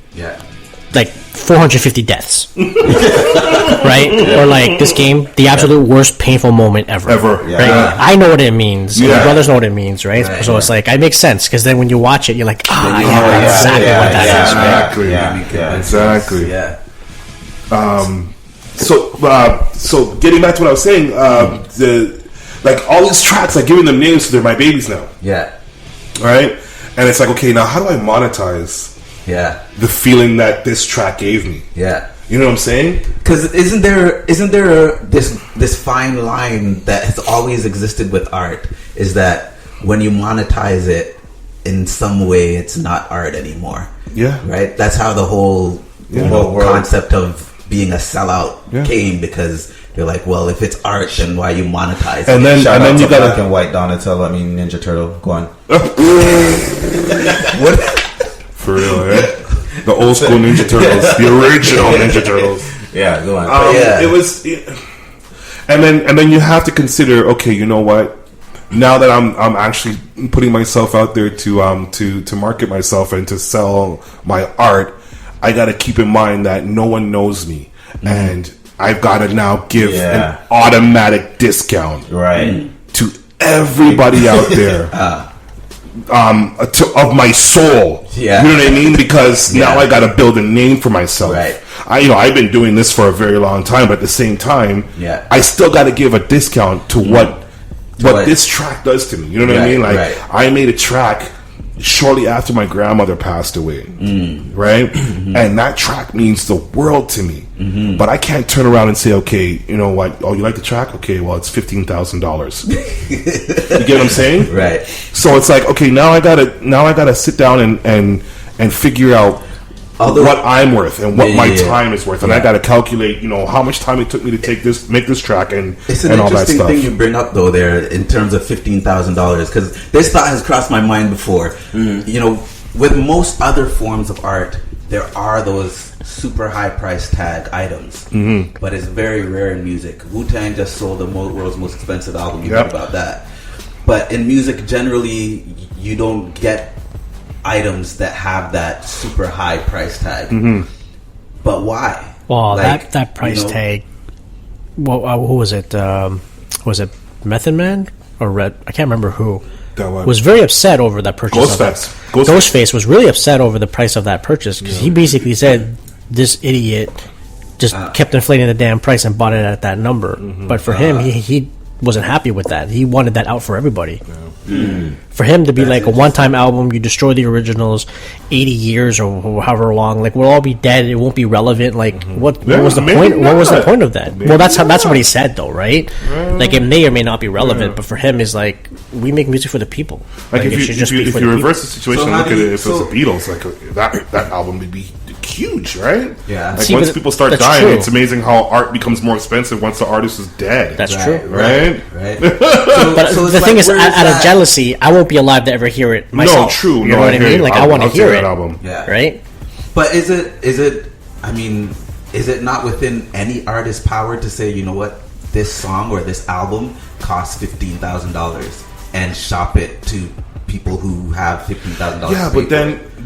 Like 450 deaths, right? Or like this game, the absolute worst painful moment ever. Right? I know what it means. My brothers know what it means, right? So it's like, it makes sense, because then when you watch it, you're like, exactly what that is. Exactly. So getting back to what I was saying, like all these tracks, like giving them names, so they're my babies now. Right? And it's like, okay, now how do I monetize the feeling that this track gave me? You know what I'm saying? Because isn't there this fine line that has always existed with art, is that when you monetize it in some way, it's not art anymore. Right? That's how the whole concept of being a sellout came, because you're like, well, if it's art, then why you monetize it? And then you got black and white Donatello. I mean Ninja Turtle. Go on. What? For real, the old school Ninja Turtles, the original Ninja Turtles. Yeah, go on. It was, and then you have to consider, okay, you know what? Now that I'm actually putting myself out there to market myself and to sell my art, I got to keep in mind that no one knows me, and I've got to now give an automatic discount to everybody out there. Of my soul, you know what I mean? Because now I got to build a name for myself. I've been doing this for a very long time, but at the same time, I still got to give a discount to what this track does to me. You know what I mean? Like I made a track shortly after my grandmother passed away, right? And that track means the world to me. But I can't turn around and say, okay, you know what? Oh, you like the track? Okay, well, it's $15,000. You get what I'm saying? Right. So it's like, okay, now I gotta sit down and figure out what I'm worth and what my time is worth, and I gotta calculate, how much time it took me to make this track and it's an all that interesting stuff. thing you bring up though there in terms of $15,000, because this thought has crossed my mind before. With most other forms of art, there are those super high price tag items, but it's very rare in music. Wu-Tang just sold the world's most expensive album. You heard about that. But in music, generally, you don't get items that have that super high price tag. But why? Well, that price tag. Well, who was it? Was it Method Man or Red? I can't remember who. Was very upset over that purchase. Ghostface was really upset over the price of that purchase, because he basically said this idiot just kept inflating the damn price and bought it at that number. But for him, he wasn't happy with that. He wanted that out for everybody. For him to be like a one-time album, you destroy the originals, 80 years or however long, like we'll all be dead. It won't be relevant. Like what was the point? What was the point of that? Well, that's what he said though, right? Like it may or may not be relevant, but for him, is like we make music for the people. Like if you reverse the situation and look at it, if it was the Beatles, like that album would be huge, right? Like once people start dying, it's amazing how art becomes more expensive once the artist is dead. That's true, right? But the thing is, out of jealousy, I won't be alive to ever hear it myself. No, true. You know what I mean? Like I want to hear it. Album. Right? But is it? I mean, is it not within any artist's power to say, you know what, this song or this album costs $15,000 and shop it to people who have $15,000. Yeah,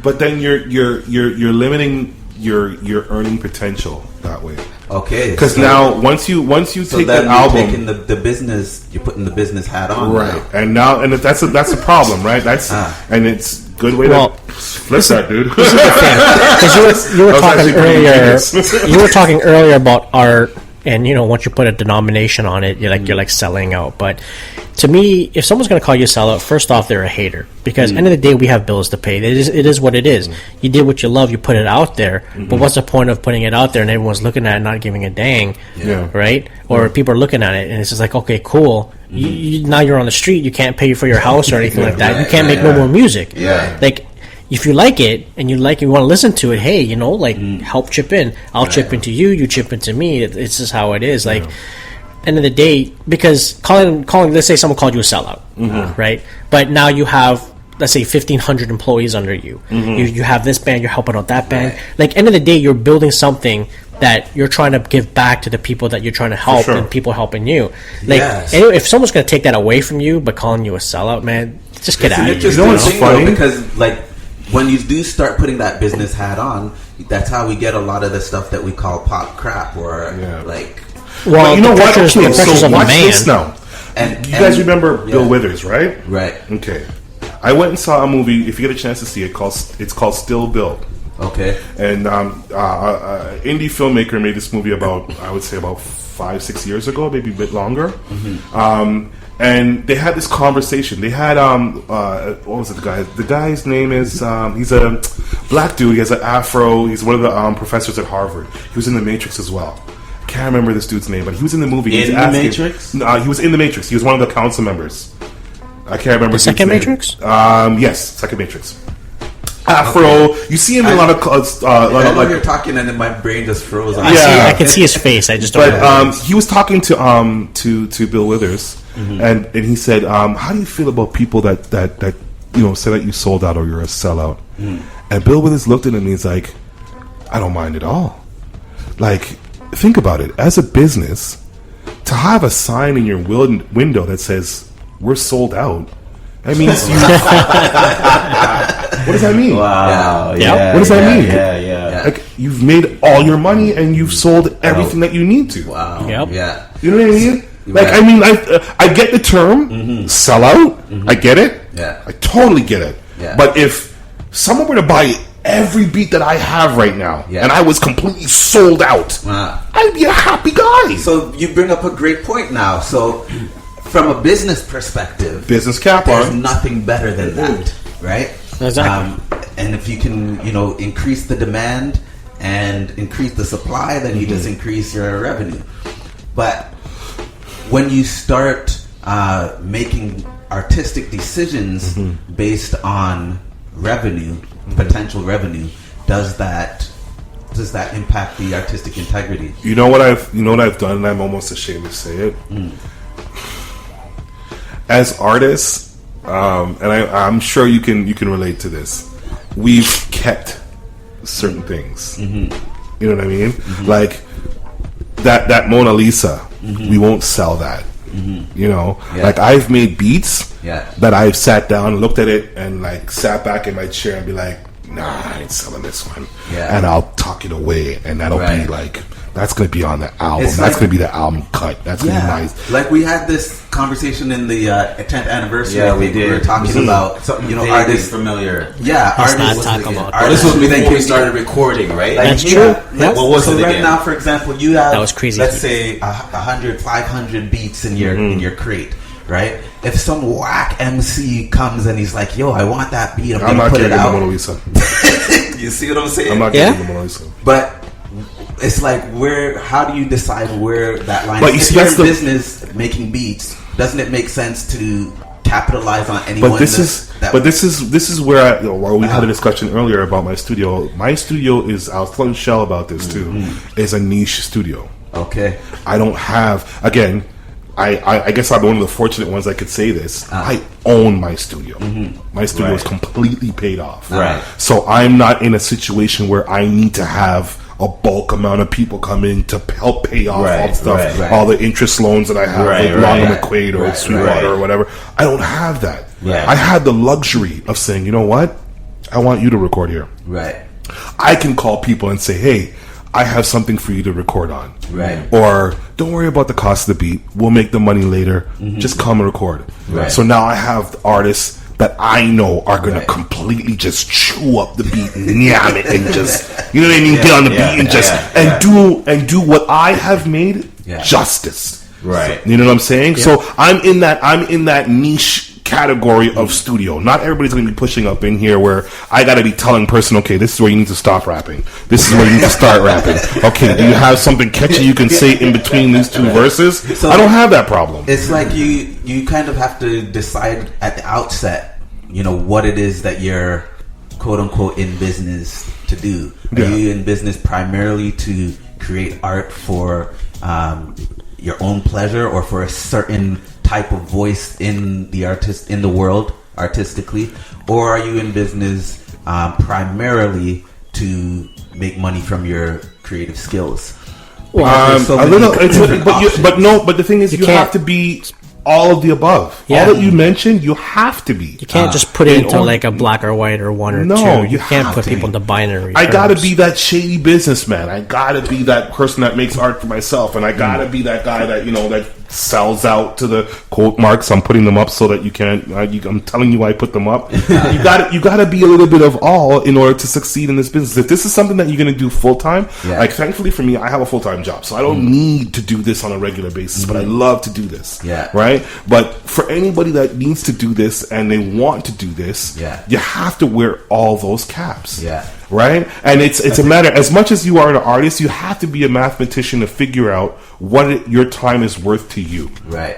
but then you're limiting your earning potential that way. Okay, because now once you take that album, you're taking the business, you're putting the business hat on, right? Now. And that's a problem, right? That's and it's a good way to flip that, dude. Because you were talking earlier. You were talking earlier about art, and once you put a denomination on it, you're like selling out. But to me, if someone's going to call you a sellout, first off, they're a hater. Because end of the day, we have bills to pay. It is what it is. You did what you love. You put it out there. But what's the point of putting it out there and everyone's looking at it and not giving a dang? Yeah. Right? Or people are looking at it and it's just like, okay, cool. Now you're on the street. You can't pay for your house or anything like that. You can't make no more music. Yeah. Like, if you like it and you want to listen to it, hey, help chip in. I'll chip into you. You chip into me. It's just how it is. Like, end of the day, because calling, let's say someone called you a sellout, right? But now you have, let's say, 1,500 employees under you. You have this band, you're helping out that band. Like, end of the day, you're building something that you're trying to give back to the people that you're trying to help, and people helping you. Like, anyway, if someone's going to take that away from you by calling you a sellout, man, just get out of here. It's funny because, like, when you do start putting that business hat on, that's how we get a lot of the stuff that we call pop crap or like. Well, you know what? Okay, so watch this now. And you guys remember Bill Withers, right? Right. Okay. I went and saw a movie. If you get a chance to see it, it's called Still Bill. Okay. And indie filmmaker made this movie about 5-6 years ago, maybe a bit longer. And they had this conversation. They had what was it? The guy's name is he's a black dude. He has an afro. He's one of the professors at Harvard. He was in The Matrix as well. Can't remember this dude's name, but he was in the movie. The Matrix? No, he was in The Matrix. He was one of the council members. I can't remember the second Matrix. Yes, second Matrix. Afro. Okay. You see him in a lot of. I know you're talking, and then my brain just froze. I can see his face. I just don't. But he was talking to Bill Withers, and he said, "How do you feel about people that say that you sold out or you're a sellout?" And Bill Withers looked at him and he's like, "I don't mind at all. Like, think about it. As a business, to have a sign in your window that says we're sold out, that means you." What does that mean? Wow. Yeah. What does that mean? Yeah. Like, you've made all your money and you've sold everything that you need to. Wow. Yep. Yeah. You know what I mean? Like, I mean, I get the term sellout. I get it. Yeah. I totally get it. Yeah. But if someone were to buy every beat that I have right now and I was completely sold out, I'd be a happy guy. So you bring up a great point now. So from a business perspective, business cap there's nothing better than that, right? Exactly. And if you can, increase the demand and increase the supply, then you just increase your revenue. But when you start making artistic decisions based on revenue, potential revenue, does that impact the artistic integrity? You know what I've done, and I'm almost ashamed to say it. As artists, and I'm sure you can relate to this. We've kept certain things. You know what I mean? Like that Mona Lisa. We won't sell that. Like I've made beats that I've sat down, looked at it, and like sat back in my chair and be like, nah, I ain't selling this one. And I'll tuck it away, and that'll be like, that's going to be on the album. That's going to be the album cut. That's going to be nice. Like we had this conversation in the 10th anniversary. Yeah, we did. We were talking about something, artists familiar. Yeah, artists. This was before we started recording, right? Like, that's true. What was it right again? now, for example, you have, that was crazy. Let's say 100, 500 beats in your crate. Right? If some whack MC comes and he's like, "Yo, I want that beat. I'm gonna put it out." Mona Lisa. You see what I'm saying? I'm not getting the Mona Lisa. But it's like, how do you decide where that line is? If you're in business making beats, doesn't it make sense to capitalize on anyone? But this is where we had a discussion earlier about my studio. My studio is, I was telling Shell about this too, is a niche studio. Okay. I don't have, again, I guess I'm one of the fortunate ones I could say this. I own my studio. My studio is completely paid off. Right. So I'm not in a situation where I need to have a bulk amount of people come in to help pay off all the stuff, right. all the interest loans that I have, like Long and McQuaid or Sweetwater or whatever. I don't have that. Right. I had the luxury of saying, you know what? I want you to record here. Right. I can call people and say, hey, I have something for you to record on. Right. Or don't worry about the cost of the beat. We'll make the money later. Just come and record. Right. So now I have artists that I know are going to completely just chew up the beat and yam it and just, you know what I mean? Get on the beat and just, and do what I have made justice. Right. You know what I'm saying? Yeah. So I'm in that niche category of studio. Not everybody's going to be pushing up in here where I got to be telling person, okay, this is where you need to stop rapping. This is where you need to start rapping. Okay, do you have something catchy you can say in between these two verses? So I don't have that problem. It's like you kind of have to decide at the outset, you know, what it is that you're quote unquote in business to do. Are you in business primarily to create art for your own pleasure or for a certain type of voice in the world artistically, or are you in business primarily to make money from your creative skills? But the thing is, you have to be all of the above. Yeah. All that you mentioned, you have to be. You can't just put it into like a black or white or one or two. You can't put people into binary. I gotta be that shady businessman. I gotta be that person that makes art for myself, and I gotta be that guy that, you know, that sells out to the quote marks. I'm putting them up so that you can't. I'm telling you, I put them up. You gotta be a little bit of all in order to succeed in this business. If this is something that you're gonna do full time, like thankfully for me, I have a full time job, so I don't need to do this on a regular basis. But I love to do this. Right. But for anybody that needs to do this and they want to do this, you have to wear all those caps. Right? And it's a matter, as much as you are an artist, you have to be a mathematician to figure out what your time is worth to you.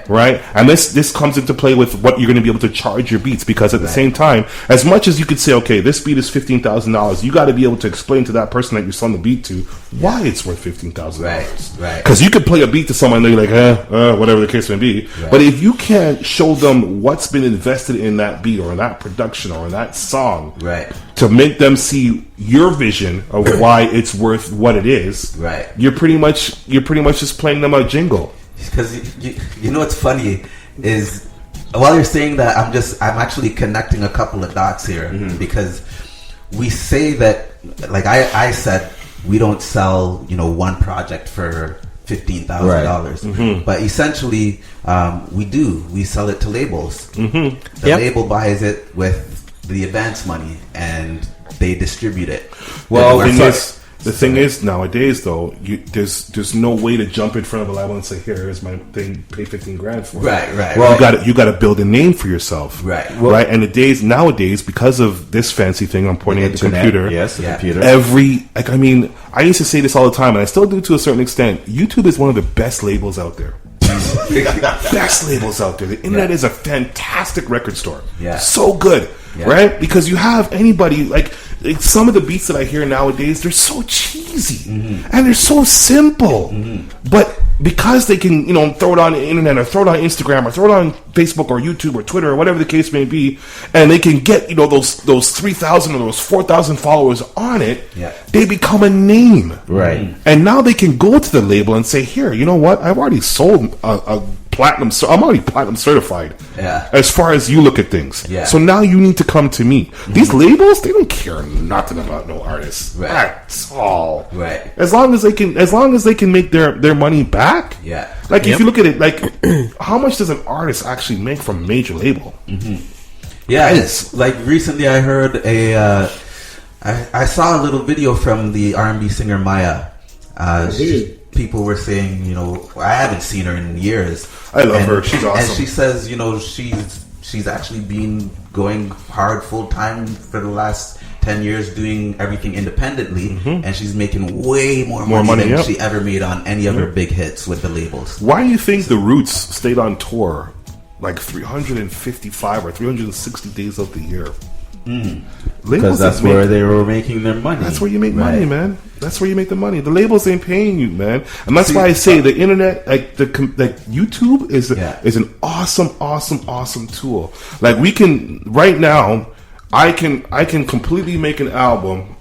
Right? And this comes into play with what you're going to be able to charge your beats, because at the same time, as much as you could say, okay, this beat is $15,000, you got to be able to explain to that person that you're selling the beat to why it's worth $15,000. Because you could play a beat to someone and they're like, whatever the case may be. But if you can't show them what's been invested in that beat or in that production or in that song, to make them see your vision of why it's worth what it is, you're pretty much just playing them a jingle. Because you know what's funny is, while you're saying that, I'm actually connecting a couple of dots here, because we say that, like I said, we don't sell, you know, one project for $15,000, but essentially we do. We sell it to labels. The label buys it with the advance money and they distribute it. Well, the thing is, nowadays though, there's no way to jump in front of a label and say, here's my thing, pay $15,000 for it. Well, you got to build a name for yourself. Right. And nowadays, because of this fancy thing, I'm pointing at the computer. Yes, the computer. I used to say this all the time, and I still do to a certain extent. YouTube is one of the best labels out there. Best labels out there. The internet is a fantastic record store. So good. Right? Because you have anybody, like some of the beats that I hear nowadays, they're so cheesy and they're so simple. But because they can, you know, throw it on the internet or throw it on Instagram or throw it on Facebook or YouTube or Twitter or whatever the case may be, and they can get, you know, those 3,000 or those 4,000 followers on it, they become a name. Right. And now they can go to the label and say, here, you know what? I've already sold a platinum. I'm already platinum certified. As far as you look at things. So now you need to come to me. These labels, they don't care nothing about no artists. That's all. As long as they can make their money back. Like if you look at it, like how much does an artist actually make from a major label? It's like recently I heard I saw a little video from the R&B singer Maya. People were saying, you know, I haven't seen her in years. I love her. She's awesome. And she says, you know, she's actually been going hard full time for the last 10 years doing everything independently, and she's making way more money than she ever made on any of her big hits with the labels. Why do you think the Roots stayed on tour like 355 or 360 days of the year? Because that's where they were making their money. That's where you make money, man. That's where you make the money. The labels ain't paying you, man. And that's why I say the internet, like YouTube is an awesome tool. Like we can right now, I can completely make an album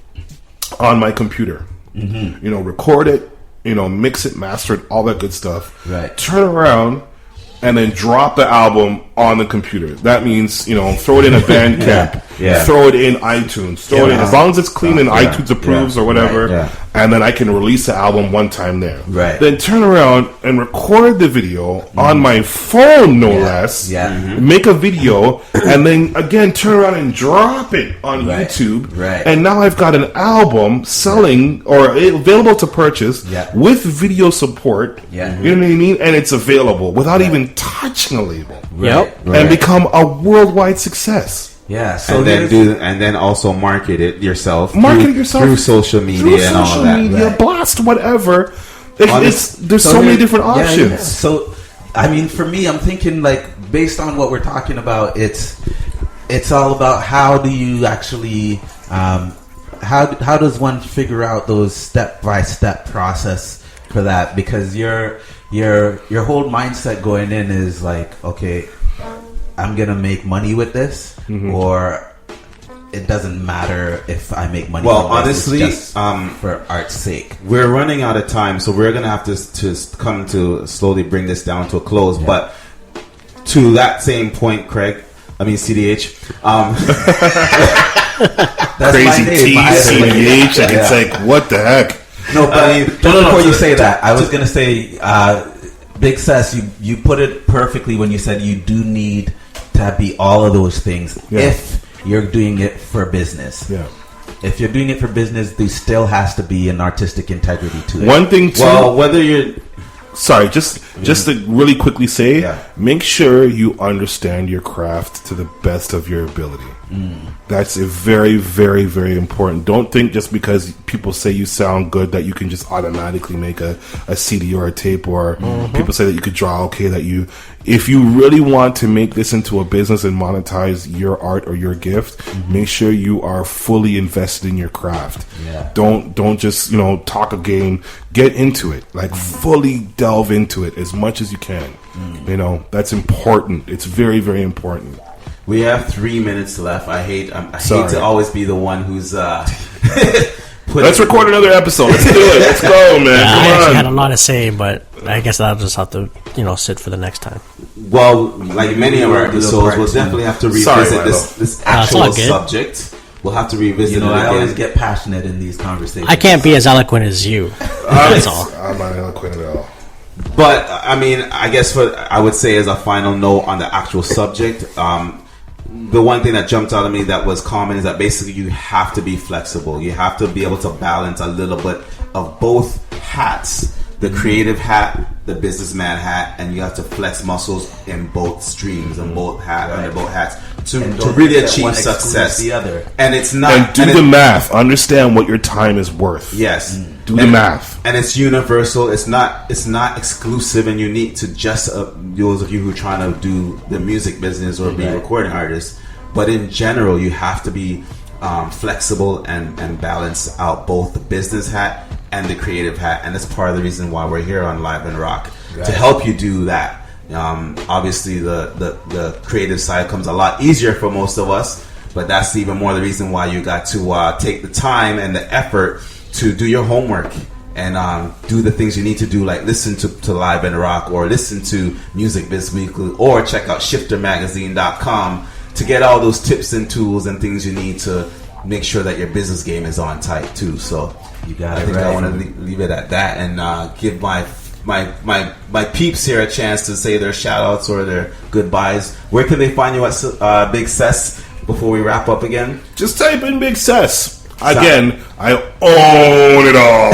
on my computer. You know, record it, you know, mix it, master it, all that good stuff. Right. Turn around and then drop the album on the computer. That means, you know, throw it in a Bandcamp, throw it in iTunes, throw it in, as long as it's clean and iTunes approves or whatever, and then I can release the album one time there. Right. Then turn around and record the video on my phone, no less. Make a video, and then again turn around and drop it on YouTube. Right. And now I've got an album selling or available to purchase with video support. You know what I mean? And it's available without even touching a label. And become a worldwide success. Yeah, so and then also market it yourself. Through social media and all that. Blast whatever. There's so many different options. Yeah. So, I mean, for me, I'm thinking like based on what we're talking about, it's all about how do you actually how does one figure out those step-by-step process for that? Because your whole mindset going in is like, okay, I'm gonna make money with this, or it doesn't matter if I make money. Well, with this. honestly, It's just for art's sake, we're running out of time, so we're gonna have to come to slowly bring this down to a close. But to that same point, Craig, I mean CDH, that's crazy my name, T, by the way. CDH, and it's like, what the heck? No, but before you say that, I was gonna say, Big Cess, you put it perfectly when you said you do need to be all of those things if you're doing it for business. If you're doing it for business, there still has to be an artistic integrity to it. One thing too. Well, whether you're just to really quickly say, make sure you understand your craft to the best of your ability. That's a very, very, very important. Don't think just because people say you sound good that you can just automatically make a CD or a tape, or people say that you could draw okay, that you, if you really want to make this into a business and monetize your art or your gift, make sure you are fully invested in your craft. Don't just, you know, talk a game, get into it, like fully delve into it as much as you can. You know, that's important. It's very, very important. We have 3 minutes left. I hate to always be the one who's let's record another episode. Let's do it. Let's go, man. I actually had a lot to say, but I guess I'll just have to, you know, sit for the next time. Well, like many of our episodes, we'll definitely have to revisit this actual subject. We'll have to revisit it again. I always get passionate in these conversations. I can't be as eloquent as you. That's all. I'm not eloquent at all. But I mean, I guess I would say as a final note on the actual subject, the one thing that jumped out at me that was common is that basically you have to be flexible. You have to be able to balance a little bit of both hats, the creative hat, the businessman hat, and you have to flex muscles in both streams and under both hats to really achieve success. The other. And it's not. And do the math. Understand what your time is worth. Yes. Do the math. And it's universal. It's not exclusive and unique to just those of you who are trying to do the music business or be a recording artist. But in general, you have to be flexible and balance out both the business hat and the creative hat. And that's part of the reason why we're here on Live and Rock, to help you do that. Obviously, the creative side comes a lot easier for most of us, but that's even more the reason why you got to take the time and the effort to do your homework and do the things you need to do, like listen to Live and Rock, or listen to Music Biz Weekly, or check out shiftermagazine.com to get all those tips and tools and things you need to make sure that your business game is on tight too. So you got I think I want to leave it at that and give my peeps here a chance to say their shout outs or their goodbyes. Where can they find you at Big Cess before we wrap up again? Just type in Big Cess. Again, I own it all.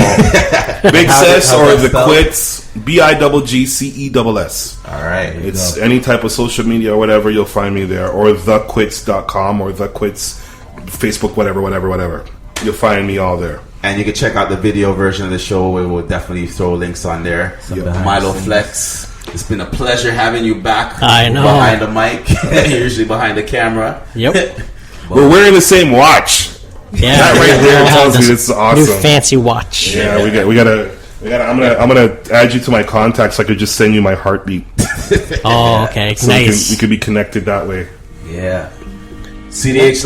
Big Cess or the Quits, BIGGCESS. All right. It's any type of social media or whatever, you'll find me there. Or thequits.com or the Quits, Facebook, whatever. You'll find me all there. And you can check out the video version of the show. We will definitely throw links on there. Mylo Flex. It's been a pleasure having you back. I know. Behind the mic. Usually behind the camera. Yep. We're wearing the same watch. Yeah, that right there tells me this is awesome. New fancy watch. Yeah, we gotta. I'm gonna add you to my contacts so I could just send you my heartbeat. Oh, okay, so nice. we could be connected that way. Yeah. CDH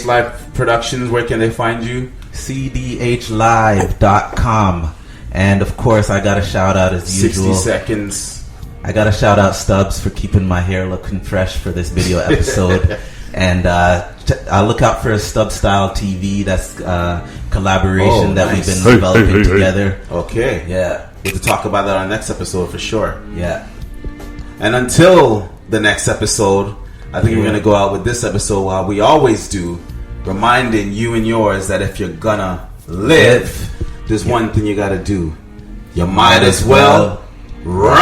Live Productions. Where can they find you? cdhlive.com. And of course, I got a shout out as 60 usual. seconds. I got to shout out Stubbs for keeping my hair looking fresh for this video episode. And I'll look out for a Stubbs Style TV. That's collaboration that we've been developing together. Okay. Yeah. We'll talk about that on the next episode for sure. Yeah. And until the next episode, I think we're going to go out with this episode while we always do, reminding you and yours that if you're gonna live, there's one thing you got to do. You might as well rock.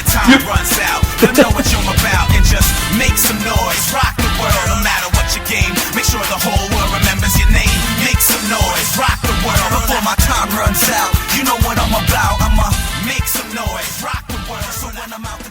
Time runs out. Let them know what you're about and just make some noise. Rock the world, no matter what your game. Make sure the whole world remembers your name. Make some noise. Rock the world before my time runs out. You know what I'm about. I'ma make some noise. Rock the world. So when I'm out.